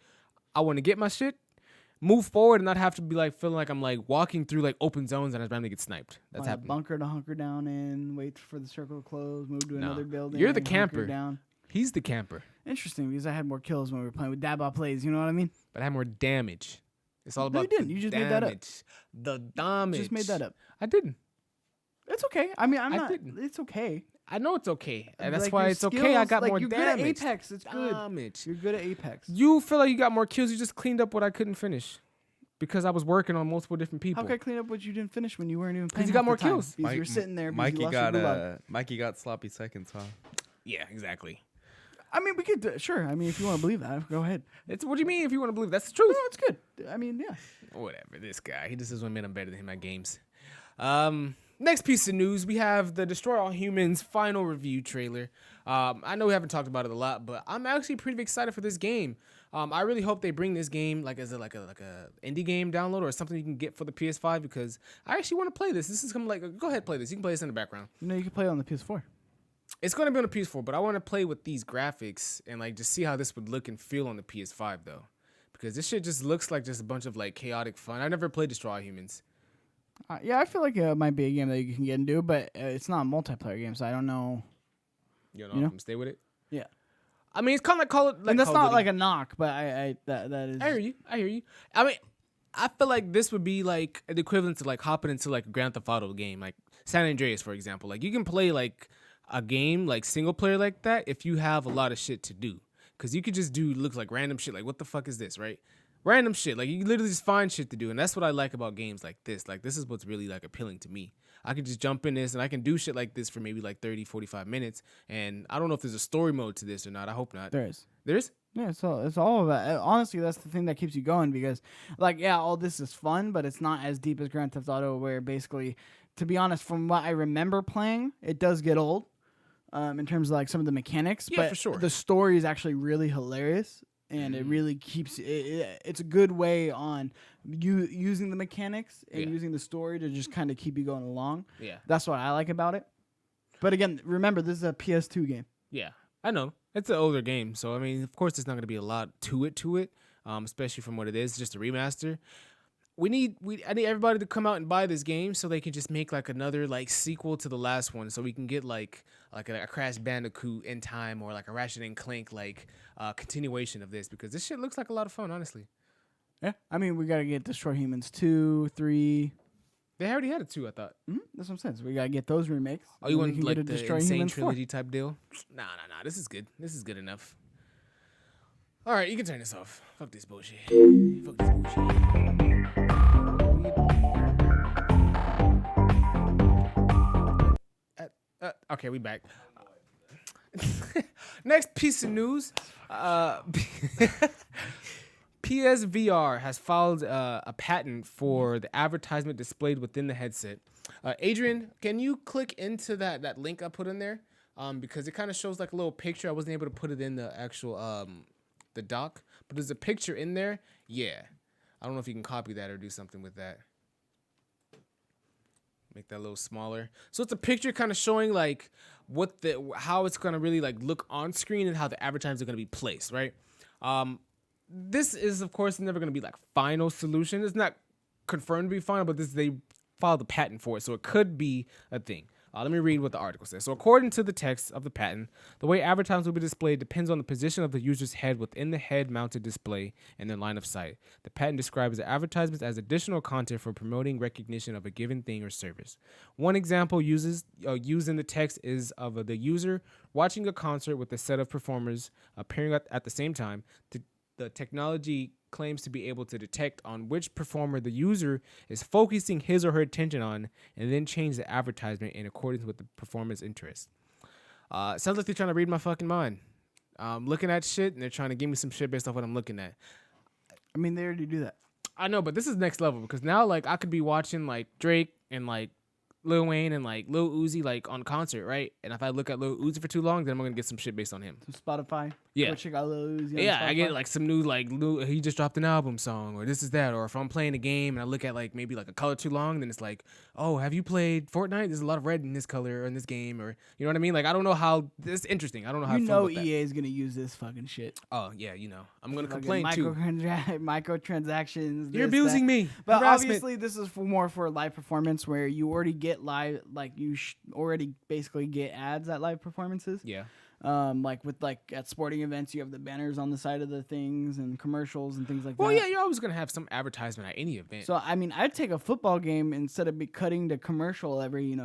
I want to get my shit, move forward, and not have to be like feeling like I'm like walking through like open zones and I randomly get sniped. That's happening. Bunker to hunker down in, wait for the circle to close, move to another building. You're the camper. Down. He's the camper. Interesting, because I had more kills when we were playing with Dabba plays, you know what I mean? But I had more damage. It's all about No, you didn't. You just made that up. The damage. You just made that up. I didn't. It's okay. I mean, I didn't. It's okay. I know it's okay. And that's like why it's okay. I got more you're damage. You're good at Apex. It's good. Damage. You're good at Apex. You feel like you got more kills. You just cleaned up what I couldn't finish. Because I was working on multiple different people. How can I clean up what you didn't finish when you weren't even playing? Because you got more kills. Because you're sitting there. Mikey got sloppy seconds, huh? Yeah, exactly. I mean, we could sure. I mean, if you want to believe that, go ahead. What do you mean? If you want to believe that's the truth? No, it's good. I mean, yeah. Whatever. This guy, he just doesn't admit I'm better than him at games. Next piece of news, we have the Destroy All Humans final review trailer. I know we haven't talked about it a lot, but I'm actually pretty excited for this game. I really hope they bring this game like as a indie game download or something you can get for the PS5 because I actually want to play this. This is come like go ahead play this. You can play this in the background. No, you can play it on the PS4. It's gonna be on the PS4, but I want to play with these graphics and like just see how this would look and feel on the PS5 though, because this shit just looks like just a bunch of like chaotic fun. I never played Destroy All Humans. Yeah, I feel like it might be a game that you can get into, but it's not a multiplayer game, so I don't know. You don't know if I'm gonna stay with it? Yeah. I mean, it's kind of like Call of Duty. And that's not like a knock, but that is. I hear you. I mean, I feel like this would be like the equivalent to like hopping into like a Grand Theft Auto game, like San Andreas, for example. Like you can play like a game like single player like that if you have a lot of shit to do, because you could just look like random shit. Like what the fuck is this, right? Random shit. Like you literally just find shit to do, and that's what I like about games like this. Like this is what's really like appealing to me. I can just jump in this and I can do shit like this for maybe like 30, 45 minutes. And I don't know if there's a story mode to this or not. I hope not. There is. There is? Yeah, it's all of that. Honestly, that's the thing that keeps you going because, like, yeah, all this is fun, but it's not as deep as Grand Theft Auto where basically, to be honest, from what I remember playing, it does get old in terms of like some of the mechanics. Yeah, but for sure. The story is actually really hilarious. and it really keeps it's a good way on you using the mechanics and using the story to just kind of keep you going along. Yeah, that's what I like about it. But again, remember, this is a PS2 game. Yeah, I know it's an older game, so I mean, of course, there's not going to be a lot to it, especially from what it is, just a remaster. I need everybody to come out and buy this game so they can just make like another like sequel to the last one, so we can get like a Crash Bandicoot in time, or like a Ratchet and Clank like continuation of this, because this shit looks like a lot of fun, honestly. Yeah, I mean, we gotta get Destroy Humans 2, 3. They already had a 2, I thought. That's what I'm saying. So we gotta get those remakes. Oh, you want like the Insane Trilogy type deal? Nah. This is good. This is good enough. All right, you can turn this off. Fuck this bullshit. Fuck this bullshit. Okay, we back. Next piece of news. PSVR has filed a patent for the advertisement displayed within the headset. Adrian, can you click into that link I put in there? Because it kind of shows like a little picture. I wasn't able to put it in the actual the doc, but there's a picture in there. Yeah. I don't know if you can copy that or do something with that. Make that a little smaller. So it's a picture kind of showing like how it's gonna really like look on screen and how the advertisements are gonna be placed, right? This is of course never gonna be like final solution. It's not confirmed to be final, but they filed a patent for it, so it could be a thing. Let me read what the article says. So according to the text of the patent, the way advertisements will be displayed depends on the position of the user's head within the head-mounted display and their line of sight. The patent describes the advertisements as additional content for promoting recognition of a given thing or service. One example used in the text is of the user watching a concert with a set of performers appearing at the same time. The technology claims to be able to detect on which performer the user is focusing his or her attention on, and then change the advertisement in accordance with the performer's interests. Sounds like they're trying to read my fucking mind. I'm looking at shit, and they're trying to give me some shit based off what I'm looking at. I mean, they already do that. I know, but this is next level, because now like I could be watching like Drake and like Lil Wayne and like Lil Uzi like on concert, right? And if I look at Lil Uzi for too long, then I'm gonna get some shit based on him. Some Spotify. Yeah. Go check out Lil Uzi. Yeah, I get like some new he just dropped an album song, or this is that, or if I'm playing a game and I look at like maybe like a color too long, then it's like, oh, have you played Fortnite? There's a lot of red in this color or in this game, or you know what I mean? Like I don't know how this is interesting. I don't know how. You know EA is gonna use this fucking shit. Oh yeah, I'm gonna complain too. Microtransactions. You're abusing me. But obviously, this is more for live performance, where you already get live, like you already basically get ads at live performances. Yeah. Like with like at sporting events, you have the banners on the side of the things and commercials and things like that. Well, yeah, you're always gonna have some advertisement at any event. So I mean, I'd take a football game instead of cutting the commercial every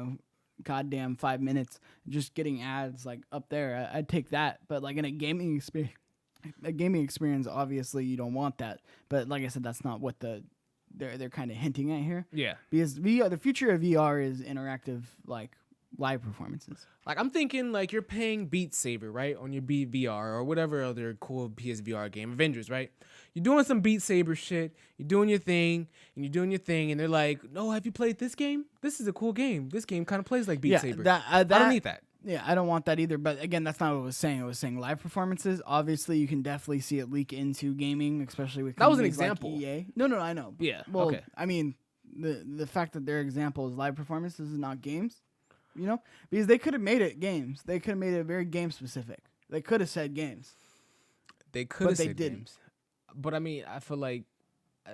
goddamn 5 minutes, just getting ads like up there. I'd take that. But like in a gaming experience, obviously you don't want that. But like I said, that's not what they're kind of hinting at here. Yeah, because the future of VR is interactive, like live performances. Like I'm thinking like you're paying Beat Saber, right, on your VR or whatever other cool PSVR game, Avengers, right? You're doing some Beat Saber shit, you're doing your thing, and they're like, no, have you played this game? This is a cool game. This game kind of plays like Beat Saber. I don't need that. Yeah, I don't want that either. But again, that's not what it was saying. It was saying live performances. Obviously, you can definitely see it leak into gaming, especially with that was an example. Like EA. No, I know. Yeah. Well, okay. I mean, the fact that their example is live performances is not games. Because they could have made it games. They could have made it very game specific. They could have said games. They could have said games. But they didn't. But I mean, I feel like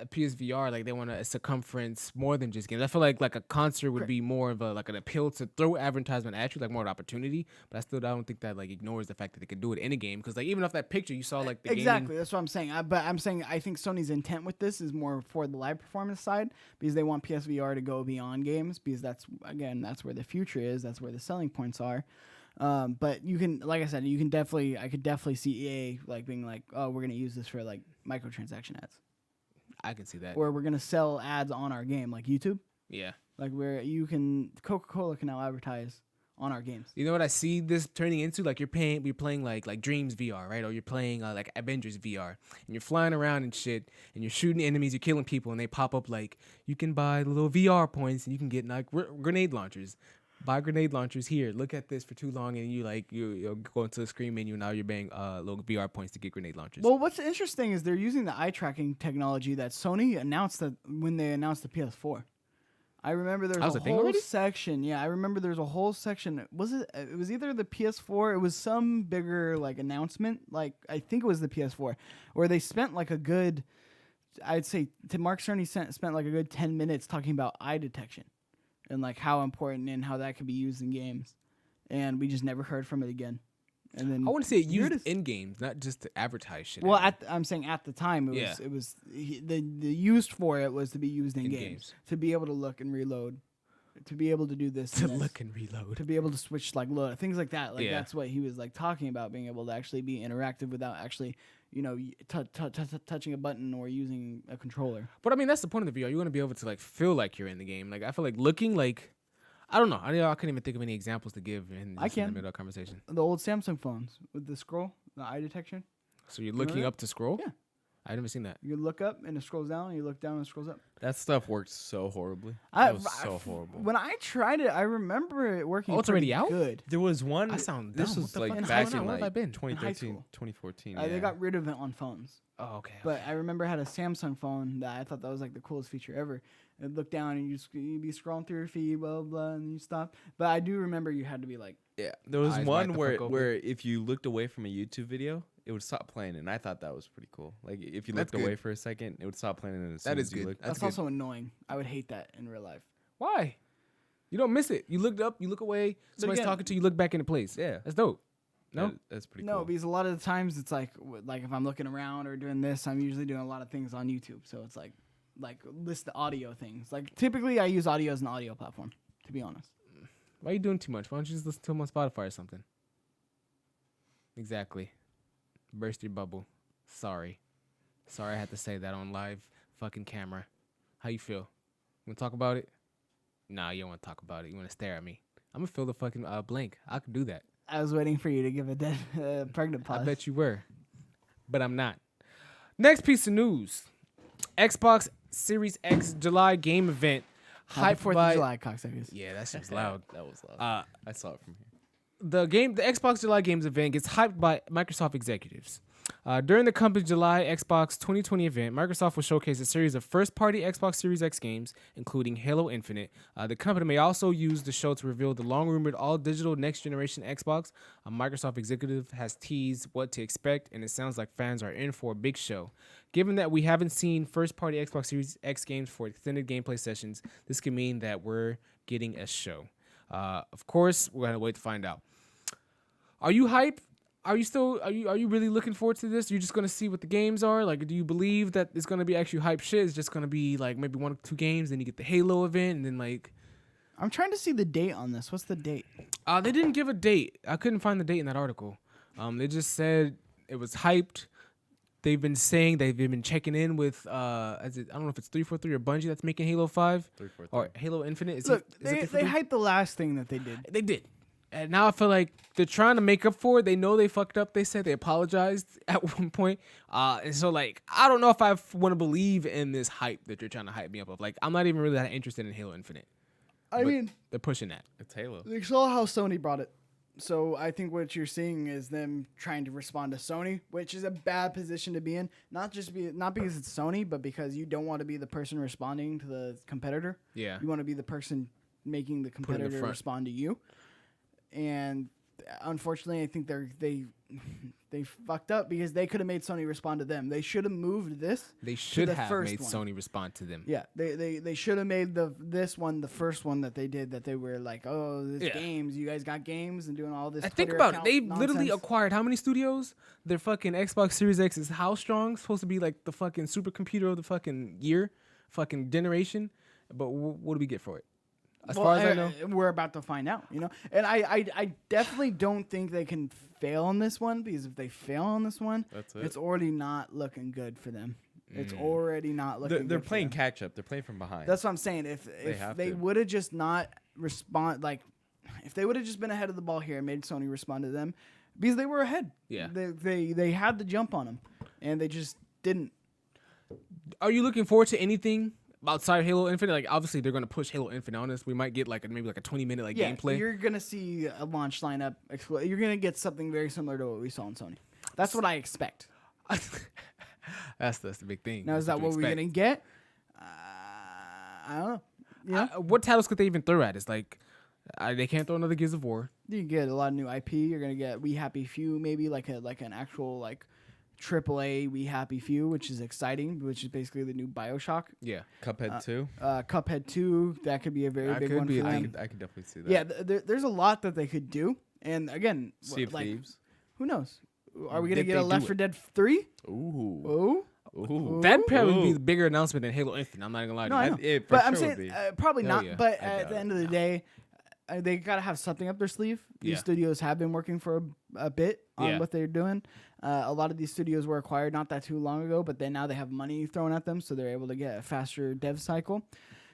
PSVR, like they want a circumference more than just games. I feel like a concert would be more of an appeal to throw advertisement at you, like more an opportunity. But I don't think that like ignores the fact that they could do it in a game, because like even off that picture you saw like the exactly. That's what I'm saying. But I'm saying I think Sony's intent with this is more for the live performance side, because they want PSVR to go beyond games, because that's where the future is. That's where the selling points are. But you can, like I said, I could definitely see EA like being like, oh, we're gonna use this for like microtransaction ads. I can see that. Or we're gonna sell ads on our game, like YouTube. Yeah. Like where Coca-Cola can now advertise on our games. You know what I see this turning into? Like you're playing like Dreams VR, right? Or you're playing like Avengers VR, and you're flying around and shit, and you're shooting enemies, you're killing people, and they pop up like you can buy little VR points, and you can get like grenade launchers. buy grenade launchers here. Look at this for too long, and you go into the screen menu. Now you're paying little VR points to get grenade launchers. Well, what's interesting is they're using the eye tracking technology that Sony announced when they announced the PS4. I remember there was a whole section. Yeah, I remember there was a whole section. It was either the PS4. It was some bigger like announcement. Like I think it was the PS4, where they spent like a good, I'd say, Mark Cerny spent like a good 10 minutes talking about eye detection, and like how important and how that could be used in games, and we just never heard from it again. And then I want to say it used in games, not just to advertise shit. Well, I'm saying at the time it was the used for it was to be used in games, to be able to look and reload, to be able to do this, look and reload, to be able to switch like load, things like that. Like that's what he was like talking about, being able to actually be interactive without actually touching a button or using a controller. But I mean that's the point of the VR. You want to be able to like feel like you're in the game. Like I feel like looking like. I don't know. I couldn't even think of any examples to give in the middle of the conversation. The old Samsung phones with the scroll, the eye detection. So you're looking up to scroll? Yeah. I've never seen that. You look up and it scrolls down, and you look down and it scrolls up. That stuff worked so horribly. It was so horrible. When I tried it, I remember it working. Oh, it's already out? Good. There was one. I sound This dumb. was like back in like 2013, 2014. They got rid of it on phones. Oh, okay. But I remember I had a Samsung phone that I thought that was like the coolest feature ever. And look down and you'd be scrolling through your feed, blah, blah, blah, and you stop. But I do remember you had to be like... Yeah, there was one where if you looked away from a YouTube video, it would stop playing, and I thought that was pretty cool. Like, if you looked away for a second, it would stop playing, and as soon as you looked... That's also annoying. I would hate that in real life. Why? You don't miss it. You looked up, you look away, somebody's talking to you, look back into place. Yeah. That's dope. No? That's pretty cool. No, because a lot of the times it's like if I'm looking around or doing this, I'm usually doing a lot of things on YouTube. So it's like list the audio things. Like typically I use audio as an audio platform, to be honest. Why are you doing too much? Why don't you just listen to them on Spotify or something? Exactly. Burst your bubble. Sorry I had to say that on live fucking camera. How you feel? You want to talk about it? Nah, you don't want to talk about it. You want to stare at me. I'm going to fill the fucking blank. I could do that. I was waiting for you to give a dead pregnant pause. I bet you were. But I'm not. Next piece of news. Xbox Series X July game event. Happy 4th of July, cocksuckers. Yeah, that shit was loud. That was loud. I saw it from here. The Xbox July Games event gets hyped by Microsoft executives. During the company's July Xbox 2020 event, Microsoft will showcase a series of first-party Xbox Series X games, including Halo Infinite. The company may also use the show to reveal the long-rumored all-digital next-generation Xbox. A Microsoft executive has teased what to expect, and it sounds like fans are in for a big show. Given that we haven't seen first-party Xbox Series X games for extended gameplay sessions, this could mean that we're getting a show. Of course, we're gonna wait to find out. Are you hyped? Are you really looking forward to this? You're just gonna see what the games are? Like, do you believe that it's gonna be actually hype shit? It's just gonna be like maybe 1 or 2 games, then you get the Halo event, and then like. I'm trying to see the date on this. What's the date? They didn't give a date. I couldn't find the date in that article. They just said it was hyped. They've been saying they've been checking in with I don't know if it's 343 or Bungie that's making Halo 5 or Halo Infinite. They hyped the last thing that they did. They did. And now I feel like they're trying to make up for it. They know they fucked up. They said they apologized at one point. And so, like, I don't know if I want to believe in this hype that they're trying to hype me up of. Like, I'm not even really that interested in Halo Infinite. I mean, they're pushing that. It's Halo. They saw how Sony brought it. So I think what you're seeing is them trying to respond to Sony, which is a bad position to be in. Not because it's Sony, but because you don't want to be the person responding to the competitor. Yeah. You want to be the person making the competitor respond to you. And unfortunately, I think they fucked up because they could have made Sony respond to them. They should have moved this. They should have made Sony respond to them. Yeah, they should have made this one the first one that they did. That they were like, oh, this games. You guys got games and doing all this. Think about it. They literally acquired how many studios? Their fucking Xbox Series X is how strong? Supposed to be like the fucking supercomputer of the fucking year, fucking generation. But what do we get for it? As far as I know, we're about to find out, And I definitely don't think they can fail on this one, because if they fail on this one, it's already not looking good for them. It's already not looking good. They're playing catch up. They're playing from behind. That's what I'm saying. If they would have just not if they would have just been ahead of the ball here and made Sony respond to them, because they were ahead. Yeah. They had the jump on them, and they just didn't. Are you looking forward to anything outside Halo Infinite, like obviously they're gonna push Halo Infinite on us. We might get like maybe like a 20-minute like gameplay. You're gonna see a launch lineup. You're gonna get something very similar to what we saw in Sony. That's what I expect. That's the big thing. Now, is that what we're gonna get? I don't know. Yeah. What titles could they even throw at? It's like they can't throw another Gears of War. You get a lot of new IP. You're gonna get We Happy Few, maybe like an actual like AAA We Happy Few, which is exciting. Which is basically the new BioShock. Yeah. Cuphead 2. Cuphead 2. That could be a very big one for them. I could definitely see that. Yeah. There's a lot that they could do. And again, Sea of Thieves. Who knows? Are we gonna get a Left 4 Dead 3? Ooh. That'd probably be the bigger announcement than Halo Infinite. I'm not gonna lie to you. I know. It but sure I'm saying probably not. Yeah. But at the end of the day, they gotta have something up their sleeve. These studios have been working for a bit on what they're doing. A lot of these studios were acquired not that too long ago, but then now they have money thrown at them, so they're able to get a faster dev cycle.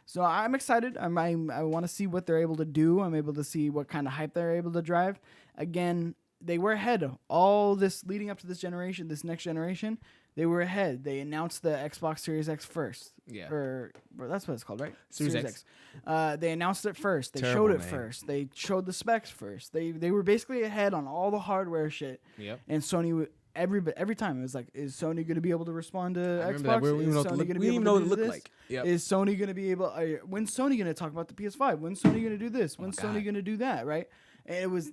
So I'm excited. I want to see what they're able to do. I'm able to see what kind of hype they're able to drive. Again, they were ahead. All this leading up to this generation, this next generation, they were ahead. They announced the Xbox Series X first. Yeah. Or that's what it's called, right? Series X. They announced it first. They Terrible showed it name. first. They showed the specs first. They were basically ahead on all the hardware shit. Yep. And Sony, every time it was like, is Sony going to be able to respond to Xbox? We didn't even know what it looked like. Yep. Is Sony going to be able? When's Sony going to talk about the PS5? When's Sony going to do this? When's Sony going to do that? Right? And it was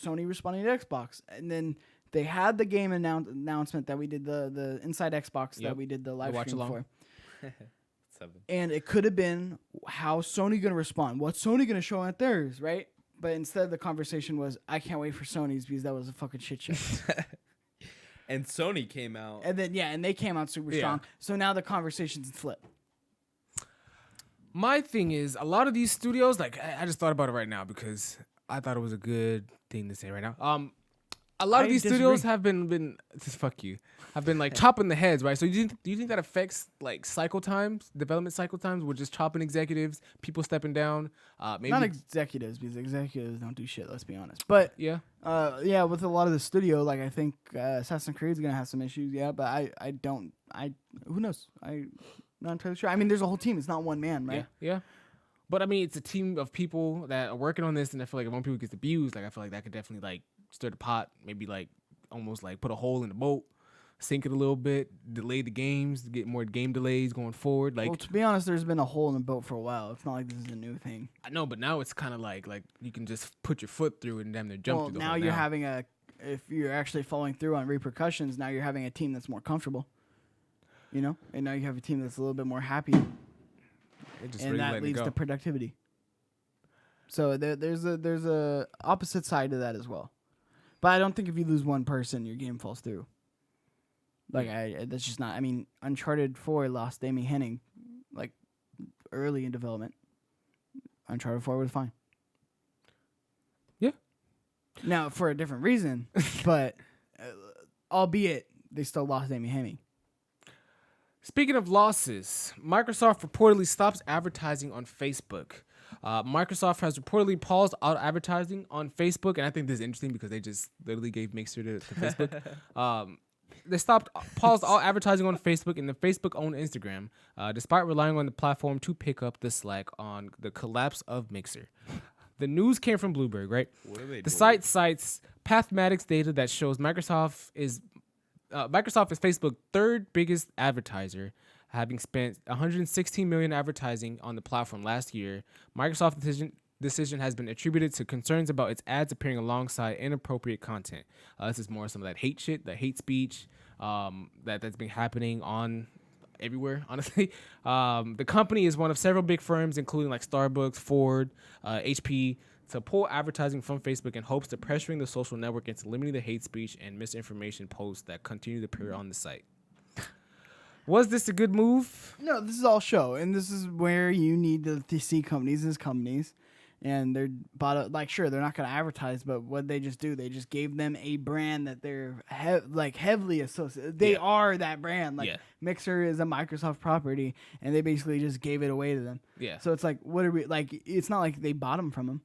Sony responding to Xbox, and then they had the game announcement that we did the Inside Xbox that we did the live stream for. 7. And it could have been how Sony going to respond. What's Sony going to show at theirs, right? But instead, the conversation was, I can't wait for Sony's because that was a fucking shit show. And Sony came out. And then and they came out super strong. So now the conversation's flipped. My thing is, a lot of these studios, like I just thought about it right now because I thought it was a good thing to say right now. A lot of these studios have been fuck you, have been like chopping the heads, right? So do you think that affects like cycle times, development cycle times? We're just chopping executives, people stepping down. Maybe not executives because executives don't do shit. Let's be honest. But yeah, with a lot of the studio, like I think Assassin's Creed's gonna have some issues. Yeah, but I don't. Who knows? I'm not entirely sure. I mean, there's a whole team. It's not one man, right? Yeah. But I mean, it's a team of people that are working on this, and I feel like if one people gets abused, like I feel like that could definitely like stir the pot, maybe like almost like put a hole in the boat, sink it a little bit, delay the games, get more game delays going forward. Like, well, to be honest, there's been a hole in the boat for a while. It's not like this is a new thing. I know, but now it's kind of like you can just put your foot through it and damn near jump through the hole. Now you're having if you're actually following through on repercussions, now you're having a team that's more comfortable. You know, and now you have a team that's a little bit more happy. And that leads to productivity. So there's a opposite side to that as well. But I don't think if you lose one person, your game falls through. Like that's just not. I mean, Uncharted 4 lost Amy Hennig, like early in development. Uncharted 4 was fine. Yeah. Now for a different reason, but albeit they still lost Amy Hennig. Speaking of losses, Microsoft reportedly stops advertising on Facebook. Microsoft has reportedly paused all advertising on Facebook, and I think this is interesting because they just literally gave Mixer to Facebook. They paused all advertising on Facebook and the Facebook-owned Instagram, despite relying on the platform to pick up the slack on the collapse of Mixer. The news came from Bloomberg, right? What are they doing? The site cites Pathmatics data that shows Microsoft is Facebook's third biggest advertiser, having spent $116 million advertising on the platform last year. Microsoft's decision has been attributed to concerns about its ads appearing alongside inappropriate content. This is more some of that hate shit, the hate speech that's been happening on everywhere, honestly. The company is one of several big firms, including like Starbucks, Ford, HP, to pull advertising from Facebook in hopes of pressuring the social network into limiting the hate speech and misinformation posts that continue to appear on the site. Was this a good move? No, this is all show, and this is where you need to see companies as companies, and they're sure they're not going to advertise, but what they just do, they just gave them a brand that they're heavily associated. They are that brand. Mixer is a Microsoft property, and they basically just gave it away to them. Yeah. So it's like, what are we like? It's not like they bought them from them.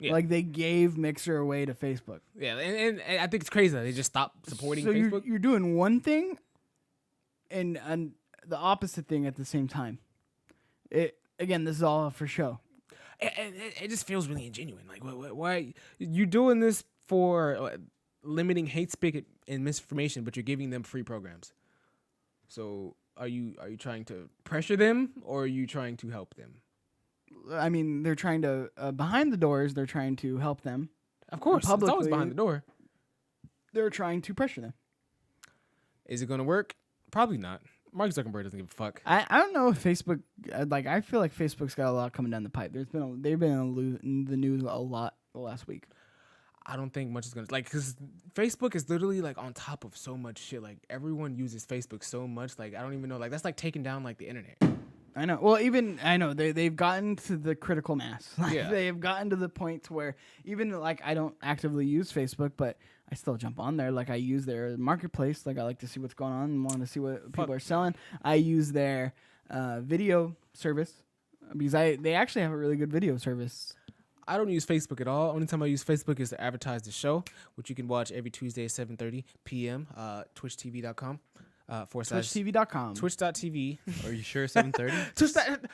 Yeah. Like they gave Mixer away to Facebook. Yeah, and I think it's crazy that they just stopped supporting Facebook. So you're doing one thing and the opposite thing at the same time. Again, this is all for show. It just feels really ingenuine. Like, why you doing this for limiting hate speak and misinformation, but you're giving them free programs? So are you trying to pressure them, or are you trying to help them? I mean, they're trying to behind the doors. They're trying to help them. Of course, it's always behind the door. They're trying to pressure them. Is it going to work? Probably not. Mark Zuckerberg doesn't give a fuck. I don't know if Facebook, I feel like Facebook's got a lot coming down the pipe. They've been in the news a lot the last week. I don't think much is going to, because Facebook is literally, on top of so much shit. Everyone uses Facebook so much. I don't even know. That's taking down, the internet. I know. Well, they've gotten to the critical mass. They've gotten to the point to where even, I don't actively use Facebook, but I still jump on there. I use their marketplace. I like to see what's going on and want to see what people are selling. I use their video service because they actually have a really good video service. I don't use Facebook at all. Only time I use Facebook is to advertise the show, which you can watch every Tuesday at 7:30 p.m. TwitchTV.com. TwitchTV.com. Twitch.tv. Are you sure 7:30?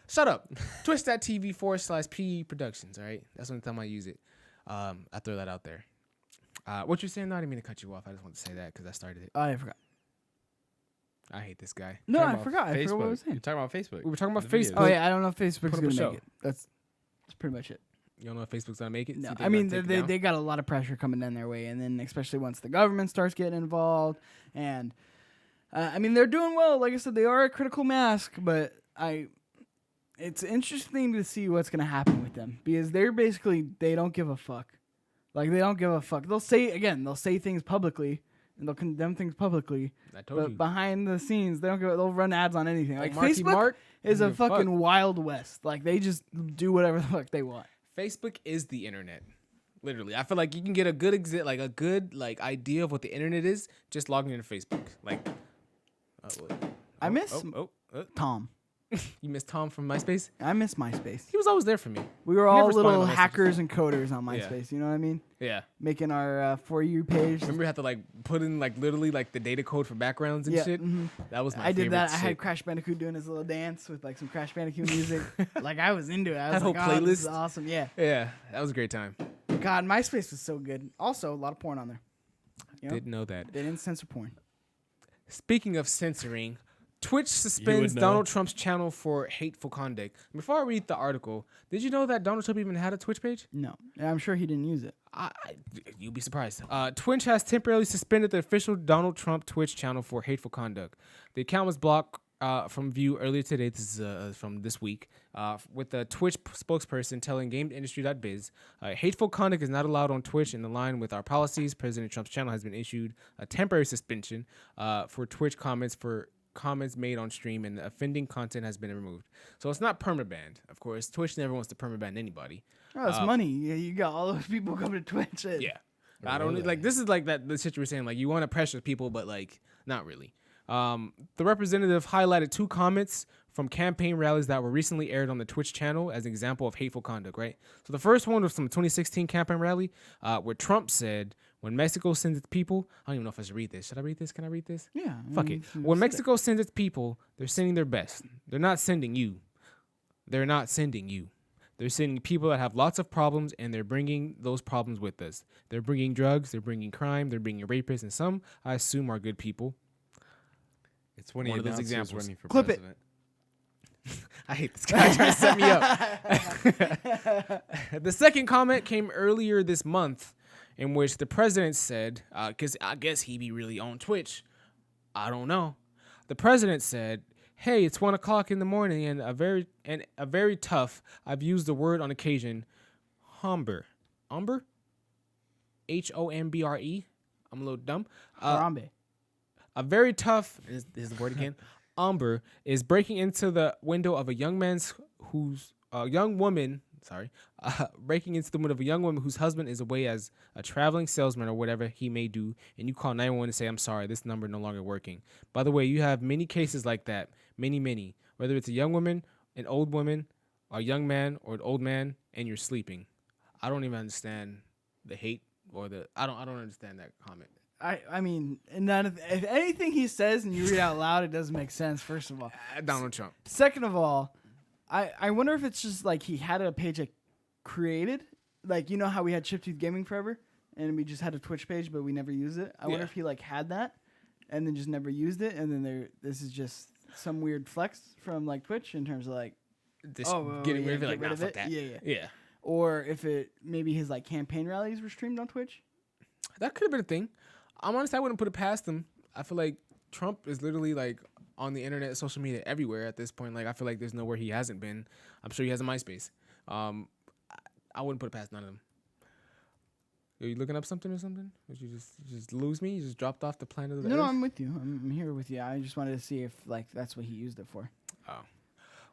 Shut up. Twitch.tv /PE Productions. All right, that's the only time I use it. I throw that out there. What you're saying? No, I didn't mean to cut you off. I just want to say that because I started it. Oh, I forgot. I hate this guy. No, I forgot. I forgot what I was saying. You're talking about Facebook. We were talking about Facebook. Oh yeah, I don't know if Facebook's gonna make it. That's pretty much it. You don't know if Facebook's gonna make it? No, I mean they got a lot of pressure coming down their way, and then especially once the government starts getting involved, and they're doing well. Like I said, they are a critical mass, but it's interesting to see what's gonna happen with them because they don't give a fuck. They don't give a fuck. They'll say things publicly and they'll condemn things publicly. But behind the scenes, they'll run ads on anything. Facebook is a fucking Wild West. They just do whatever the fuck they want. Facebook is the internet. Literally. I feel like you can get a good idea of what the internet is just logging into Facebook. I miss Tom. You miss Tom from MySpace? I miss MySpace. He was always there for me. We were all little hackers and coders on MySpace. Yeah. You know what I mean? Yeah. Making our For You page. Remember, you had to put in literally the data code for backgrounds and shit. Mm-hmm. That was my favorite. I did that. Shit. I had Crash Bandicoot doing his little dance with some Crash Bandicoot music. I was into it. I was that whole playlist. This is awesome. Yeah. Yeah, that was a great time. God, MySpace was so good. Also, a lot of porn on there. Didn't know that. They didn't censor porn. Speaking of censoring. Twitch suspends Donald Trump's channel for hateful conduct. Before I read the article, did you know that Donald Trump even had a Twitch page? No. I'm sure he didn't use it. You'd be surprised. Twitch has temporarily suspended the official Donald Trump Twitch channel for hateful conduct. The account was blocked from view earlier today. This is from this week. With the Twitch spokesperson telling GameIndustry.biz, hateful conduct is not allowed on Twitch in line with our policies. President Trump's channel has been issued a temporary suspension for Twitch comments made on stream, and offending content has been removed. So it's not permabanned. Of course, Twitch never wants to permaban anybody. Oh, it's money. Yeah, you got all those people coming to Twitch. Yeah. I don't this is that the shit you were saying, you want to pressure people, but not really. The representative highlighted 2 comments from campaign rallies that were recently aired on the Twitch channel as an example of hateful conduct, right? So the first one was from the 2016 campaign rally where Trump said, when Mexico sends its people, I don't even know if I should read this. Should I read this? Can I read this? Yeah. Fuck it. When Mexico sends its people, they're sending their best. They're not sending you. They're sending people that have lots of problems, and they're bringing those problems with us. They're bringing drugs, they're bringing crime, they're bringing rapists, and some, I assume, are good people. It's one of those examples. Running for Clip president. I hate this guy trying to set me up. The second comment came earlier this month, in which the president said, because I guess he be really on Twitch. I don't know. The president said, "Hey, it's 1 o'clock in the morning, and a very tough. I've used the word on occasion, hombre, hombre, HOMBRE. I'm a little dumb. Harambe. A very tough is the word again. Hombre is breaking into the window of a young woman. Breaking into the window of a young woman whose husband is away as a traveling salesman or whatever he may do, and you call 911 and say, 'I'm sorry, this number no longer working.' By the way, you have many cases like that, many. Whether it's a young woman, an old woman, a young man, or an old man, and you're sleeping." I don't even understand the hate or I don't understand that comment. I mean, if anything he says and you read out loud, it doesn't make sense. First of all, Donald Trump. Second of all, I wonder if it's just like he had a page like created, like you know how we had Chiptooth Gaming forever, and we just had a Twitch page, but we never used it. I wonder if he like had that, and then just never used it, and then this is just some weird flex from like Twitch in terms of like, getting rid of it, like, nah, fuck that. Yeah. Or if it maybe his like campaign rallies were streamed on Twitch. That could have been a thing. I'm honest, I wouldn't put it past him. I feel like Trump is literally like on the internet, social media, everywhere at this point. Like I feel like there's nowhere he hasn't been. I'm sure he has a MySpace. I wouldn't put it past none of them. Are you looking up something or something? Did you just lose me? You just dropped off the planet of the Earth? No, I'm with you. I'm here with you. I just wanted to see if like that's what he used it for. Oh,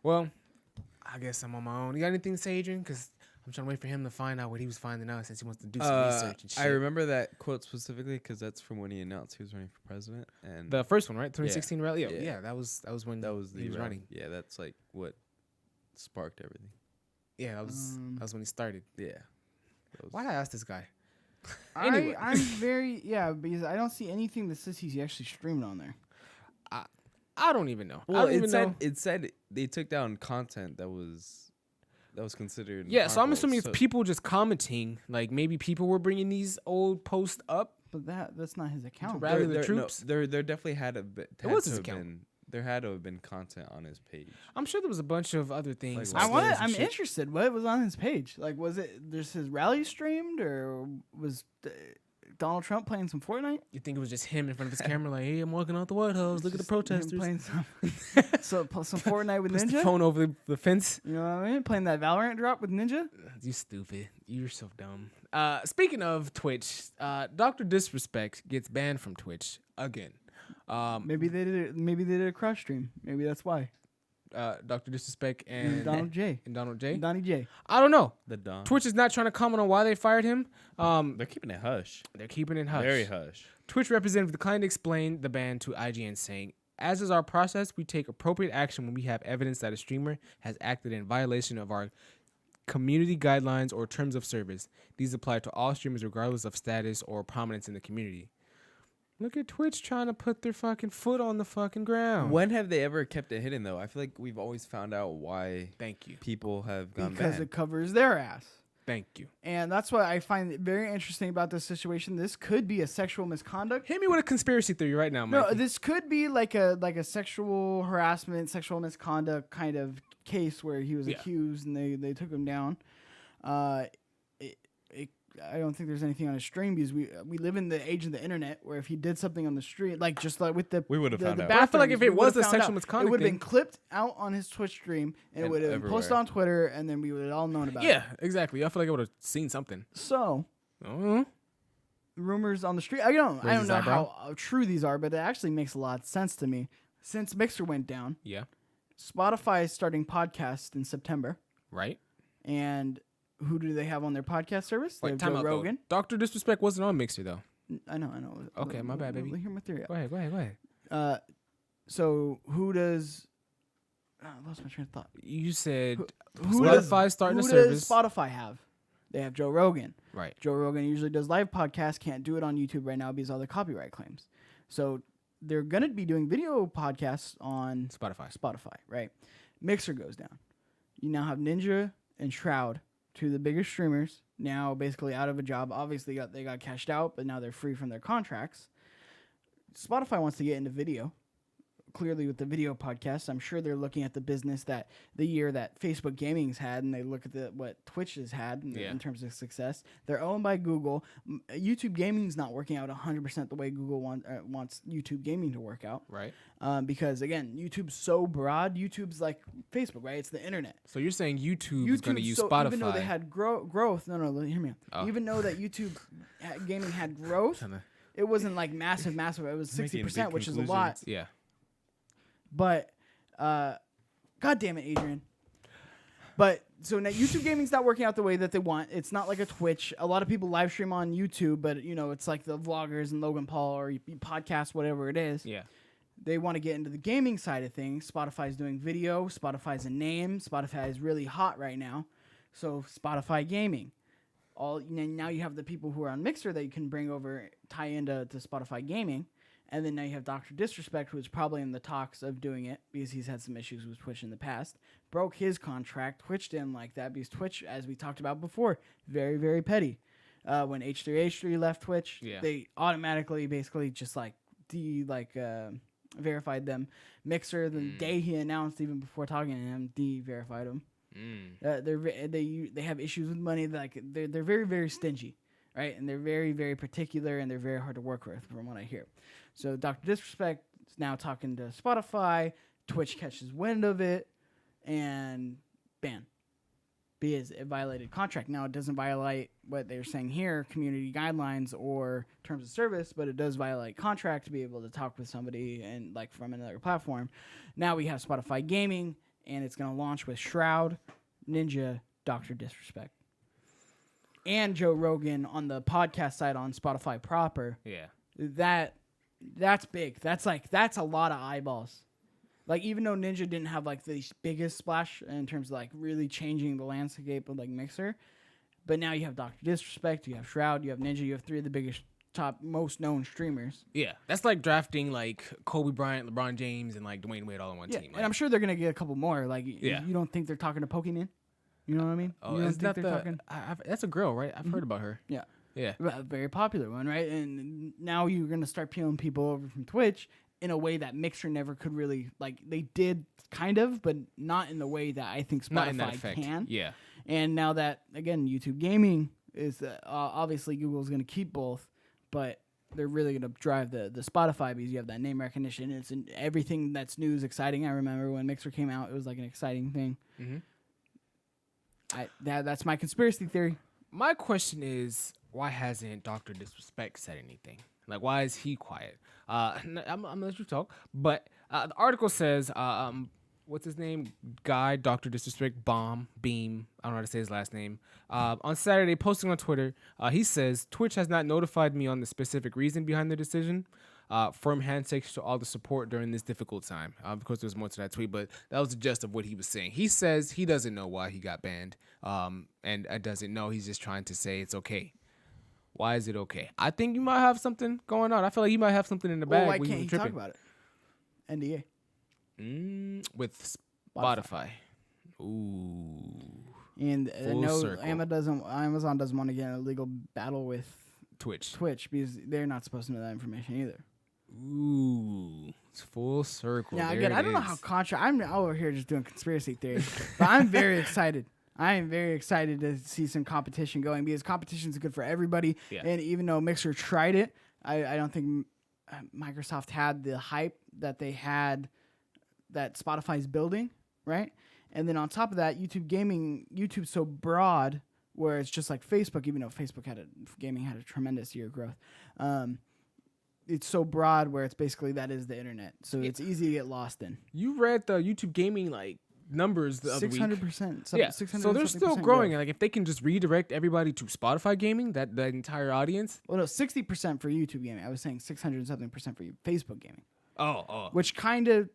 well, I guess I'm on my own. You got anything to say, Adrian? Because I'm trying to wait for him to find out what he was finding out since he wants to do some research and shit. I remember that quote specifically because that's from when he announced he was running for president. And the first one, right? 2016 rally. Yeah, that was when he was running. Yeah, that's like what sparked everything. Yeah, that was when he started. Yeah. Why did I ask this guy? Anyway. I'm very because I don't see anything that says he's actually streamed on there. I don't even know. Well, it said they took down content that was considered. Yeah, so I'm assuming it's people just commenting. Like maybe people were bringing these old posts up. But that's not his account. To rally the troops. No, there definitely had a bit. It was his account. There had to have been content on his page. I'm sure there was a bunch of other things. Like I'm interested. What was on his page? Like, was it just his rally streamed, or was Donald Trump playing some Fortnite? You think it was just him in front of his camera, like, "Hey, I'm walking out the White House. Look at the protesters." Playing some Fortnite with Puts Ninja. the phone over the fence. You know what I mean? Playing that Valorant drop with Ninja. You stupid. You're so dumb. Speaking of Twitch, Dr. Disrespect gets banned from Twitch again. Maybe they did a cross stream. Maybe that's why. Dr. Disrespect and Donald J. And Donald J. Donnie J. I don't know. The Don. Twitch is not trying to comment on why they fired him. They're keeping it hush. They're keeping it hush. Very hush. Twitch representative declined to explain the ban to IGN, saying, "As is our process, we take appropriate action when we have evidence that a streamer has acted in violation of our community guidelines or terms of service. These apply to all streamers regardless of status or prominence in the community." Look at Twitch trying to put their fucking foot on the fucking ground. When have they ever kept it hidden, though? I feel like we've always found out why. Thank you. People have gone because banned. it covers their ass. Thank you. And that's what I find very interesting about this situation. This could be a sexual misconduct. Hit me with a conspiracy theory right now, Mike. No, this could be like a sexual harassment, sexual misconduct kind of case where he was accused and they took him down. I don't think there's anything on his stream because we live in the age of the internet where if he did something on the street, like just like with we would have found out. But I feel like if it was a sexual misconduct, it would have been clipped out on his Twitch stream and it would have been posted on Twitter, and then we would have all known about it. Yeah, exactly. I feel like I would have seen something. So, rumors on the street. I don't know how true these are, but it actually makes a lot of sense to me. Since Mixer went down, Spotify is starting podcasts in September, right? And who do they have on their podcast service? Wait, Joe Rogan. Dr. Disrespect wasn't on Mixer though. I know. Okay, my bad, baby. Hear my theory. Go ahead. So who does? I lost my train of thought. You said Spotify starting a service. Who does Spotify have? They have Joe Rogan. Right. Joe Rogan usually does live podcasts. Can't do it on YouTube right now because of all the copyright claims. So they're gonna be doing video podcasts on Spotify, right? Mixer goes down. You now have Ninja and Shroud, two of the biggest streamers, now basically out of a job. Obviously, they got cashed out, but now they're free from their contracts. Spotify wants to get into video. Clearly, with the video podcast, I'm sure they're looking at the business that the year that Facebook Gaming's had, and they look at what Twitch has had in terms of success. They're owned by Google. YouTube Gaming's not working out 100% the way Google wants YouTube Gaming to work out. Right. Because, again, YouTube's so broad. YouTube's like Facebook, right? It's the internet. So you're saying YouTube is going to use Spotify. Even though they had growth. No, hear me out. Oh. Even though that YouTube Gaming had growth, it wasn't like massive. It was 60%, which is a lot. Yeah. But, God damn it, Adrian. But, so now YouTube Gaming's not working out the way that they want. It's not like a Twitch. A lot of people live stream on YouTube, but, it's like the vloggers and Logan Paul or podcast, whatever it is. Yeah. They want to get into the gaming side of things. Spotify's doing video. Spotify's a name. Spotify is really hot right now. So, Spotify Gaming. Now you have the people who are on Mixer that you can bring over, tie into Spotify Gaming. And then now you have Dr. Disrespect, who's probably in the talks of doing it because he's had some issues with Twitch in the past. Broke his contract. Twitch didn't like that because Twitch, as we talked about before, very, very petty. When H3H3 left Twitch, they automatically basically just verified them. Mixer, the day he announced, even before talking to him, de-verified him. They have issues with money. Like they're very, very stingy, right? And they're very, very particular, and they're very hard to work with, from what I hear. So Dr. Disrespect is now talking to Spotify. Twitch catches wind of it and ban. Because it violated contract. Now, it doesn't violate what they're saying here, community guidelines or terms of service, but it does violate contract to be able to talk with somebody and like from another platform. Now we have Spotify Gaming, and it's going to launch with Shroud, Ninja, Dr. Disrespect, and Joe Rogan on the podcast side on Spotify proper. Yeah. That's big. That's a lot of eyeballs. Like, even though Ninja didn't have, like, the biggest splash in terms of, like, really changing the landscape of, like, Mixer, but now you have Dr. Disrespect, you have Shroud, you have Ninja, you have three of the biggest, top, most known streamers. Yeah, that's like drafting, like, Kobe Bryant, LeBron James, and, like, Dwayne Wade all in one team. Like. And I'm sure they're going to get a couple more. Like, you don't think they're talking to Pokemon? You know what I mean? Oh, is that that's a girl, right? I've heard about her. Yeah. Yeah. A very popular one, right? And now you're going to start peeling people over from Twitch in a way that Mixer never could really, like, they did kind of, but not in the way that I think Spotify can. Yeah. And now that, again, YouTube Gaming is, obviously Google's going to keep both, but they're really going to drive the Spotify because you have that name recognition. It's everything that's new is exciting. I remember when Mixer came out, it was like an exciting thing. Mm-hmm. That's my conspiracy theory. My question is, why hasn't Dr. Disrespect said anything? Like, why is he quiet? I'm gonna let you talk. But the article says, what's his name? Guy, Dr. Disrespect, Beam. I don't know how to say his last name. On Saturday, posting on Twitter, he says, Twitch has not notified me on the specific reason behind the decision. Firm handshakes to all the support during this difficult time. Of course, there's more to that tweet, but that was the gist of what he was saying. He says he doesn't know why he got banned, and doesn't know. He's just trying to say it's okay. Why is it okay? I think you might have something going on. I feel like you might have something in the bag. Why can't he talk about it? NDA. With Spotify. Ooh. And Amazon doesn't want to get in a legal battle with Twitch because they're not supposed to know that information either. Ooh. It's full circle. Now, again, I don't know how I'm over here just doing conspiracy theories, but I'm very excited. I am very excited to see some competition going because competition is good for everybody. Yeah. And even though Mixer tried it, I don't think Microsoft had the hype that they had that Spotify's building, right? And then on top of that, YouTube's so broad where it's just like Facebook, even though gaming had a tremendous year of growth. It's so broad where it's basically that is the internet. So it's easy to get lost in. You read the YouTube gaming, like, numbers the other week. 600%. Yeah. So they're still growing. Growth. Like, if they can just redirect everybody to Spotify gaming, that entire audience. Well, no, 60% for YouTube gaming. I was saying 600% for Facebook gaming. Oh. Which kind of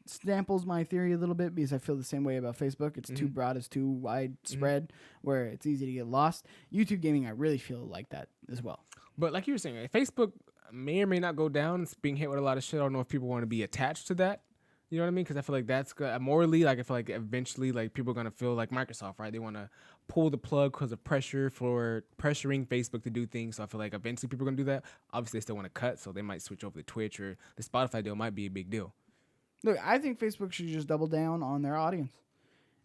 samples my theory a little bit because I feel the same way about Facebook. It's too broad, it's too widespread, where it's easy to get lost. YouTube gaming, I really feel like that as well. But like you were saying, Facebook may or may not go down. It's being hit with a lot of shit. I don't know if people want to be attached to that. You know what I mean? Because I feel like that's good. Morally, like, I feel like eventually, like, people are going to feel like Microsoft, right? They want to pull the plug because of pressure for pressuring Facebook to do things. So I feel like eventually people are going to do that. Obviously, they still want to cut, so they might switch over to Twitch, or the Spotify deal might be a big deal. Look, I think Facebook should just double down on their audience.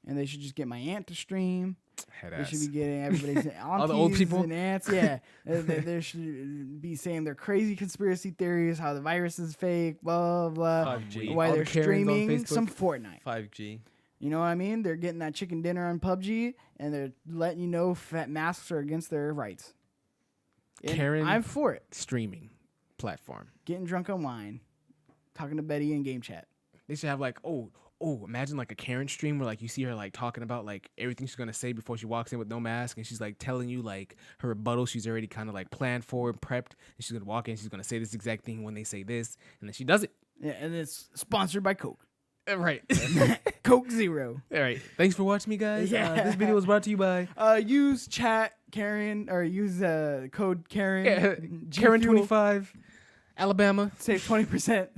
And they should just get my aunt to stream. They should be getting everybody's aunties all the old people and aunts. Yeah, they should be saying their crazy conspiracy theories, how the virus is fake, blah blah. 5G. Why they're streaming some Fortnite. 5G. You know what I mean? They're getting that chicken dinner on PUBG, and they're letting you know masks are against their rights. Karen, I'm for it. Streaming platform. Getting drunk on wine, talking to Betty in game chat. They should have like imagine like a Karen stream where like you see her like talking about like everything she's gonna say before she walks in with no mask, and she's like telling you like her rebuttal she's already kind of like planned for and prepped, and she's gonna walk in, she's gonna say this exact thing when they say this, and then she does it. Yeah, and it's sponsored by Coke. Right. Coke Zero. All right. Thanks for watching me, guys. Yeah. This video was brought to you by use chat Karen or use code Karen. Karen25. Alabama. Save 20%.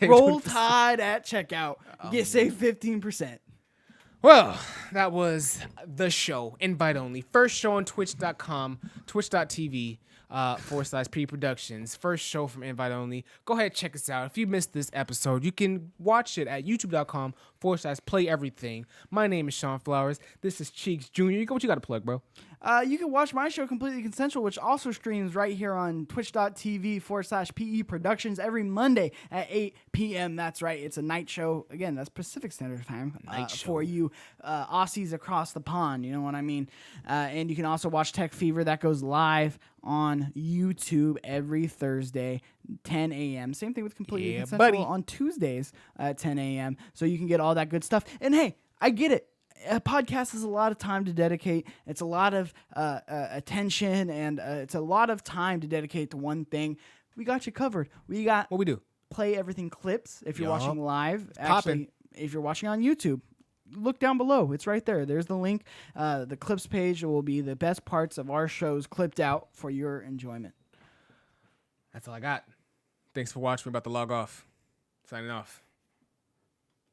Roll Tide at checkout. Save 15%. Well, that was the show. Invite only. First show on twitch.com, twitch.tv. /P-Productions. First show from Invite Only. Go ahead, check us out. If you missed this episode, you can watch it at youtube.com/playeverything. My name is Shawn Flowers. This is Cheeks Jr. What you got to plug, bro? You can watch my show Completely Consensual, which also streams right here on twitch.tv/PE Productions every Monday at 8 p.m. That's right. It's a night show. Again, that's Pacific Standard Time for you Aussies across the pond. You know what I mean? And you can also watch Tech Fever. That goes live on YouTube every Thursday, 10 a.m. Same thing with Completely Consensual on Tuesdays at 10 a.m. So you can get all that good stuff. And hey, I get it. A podcast is a lot of time to dedicate. It's a lot of attention, and it's a lot of time to dedicate to one thing. We got you covered. We got what we do. Play Everything clips if you're watching live. Actually, if you're watching on YouTube, look down below. It's right there. There's the link. The clips page will be the best parts of our shows clipped out for your enjoyment. That's all I got. Thanks for watching. We're about to log off. Signing off.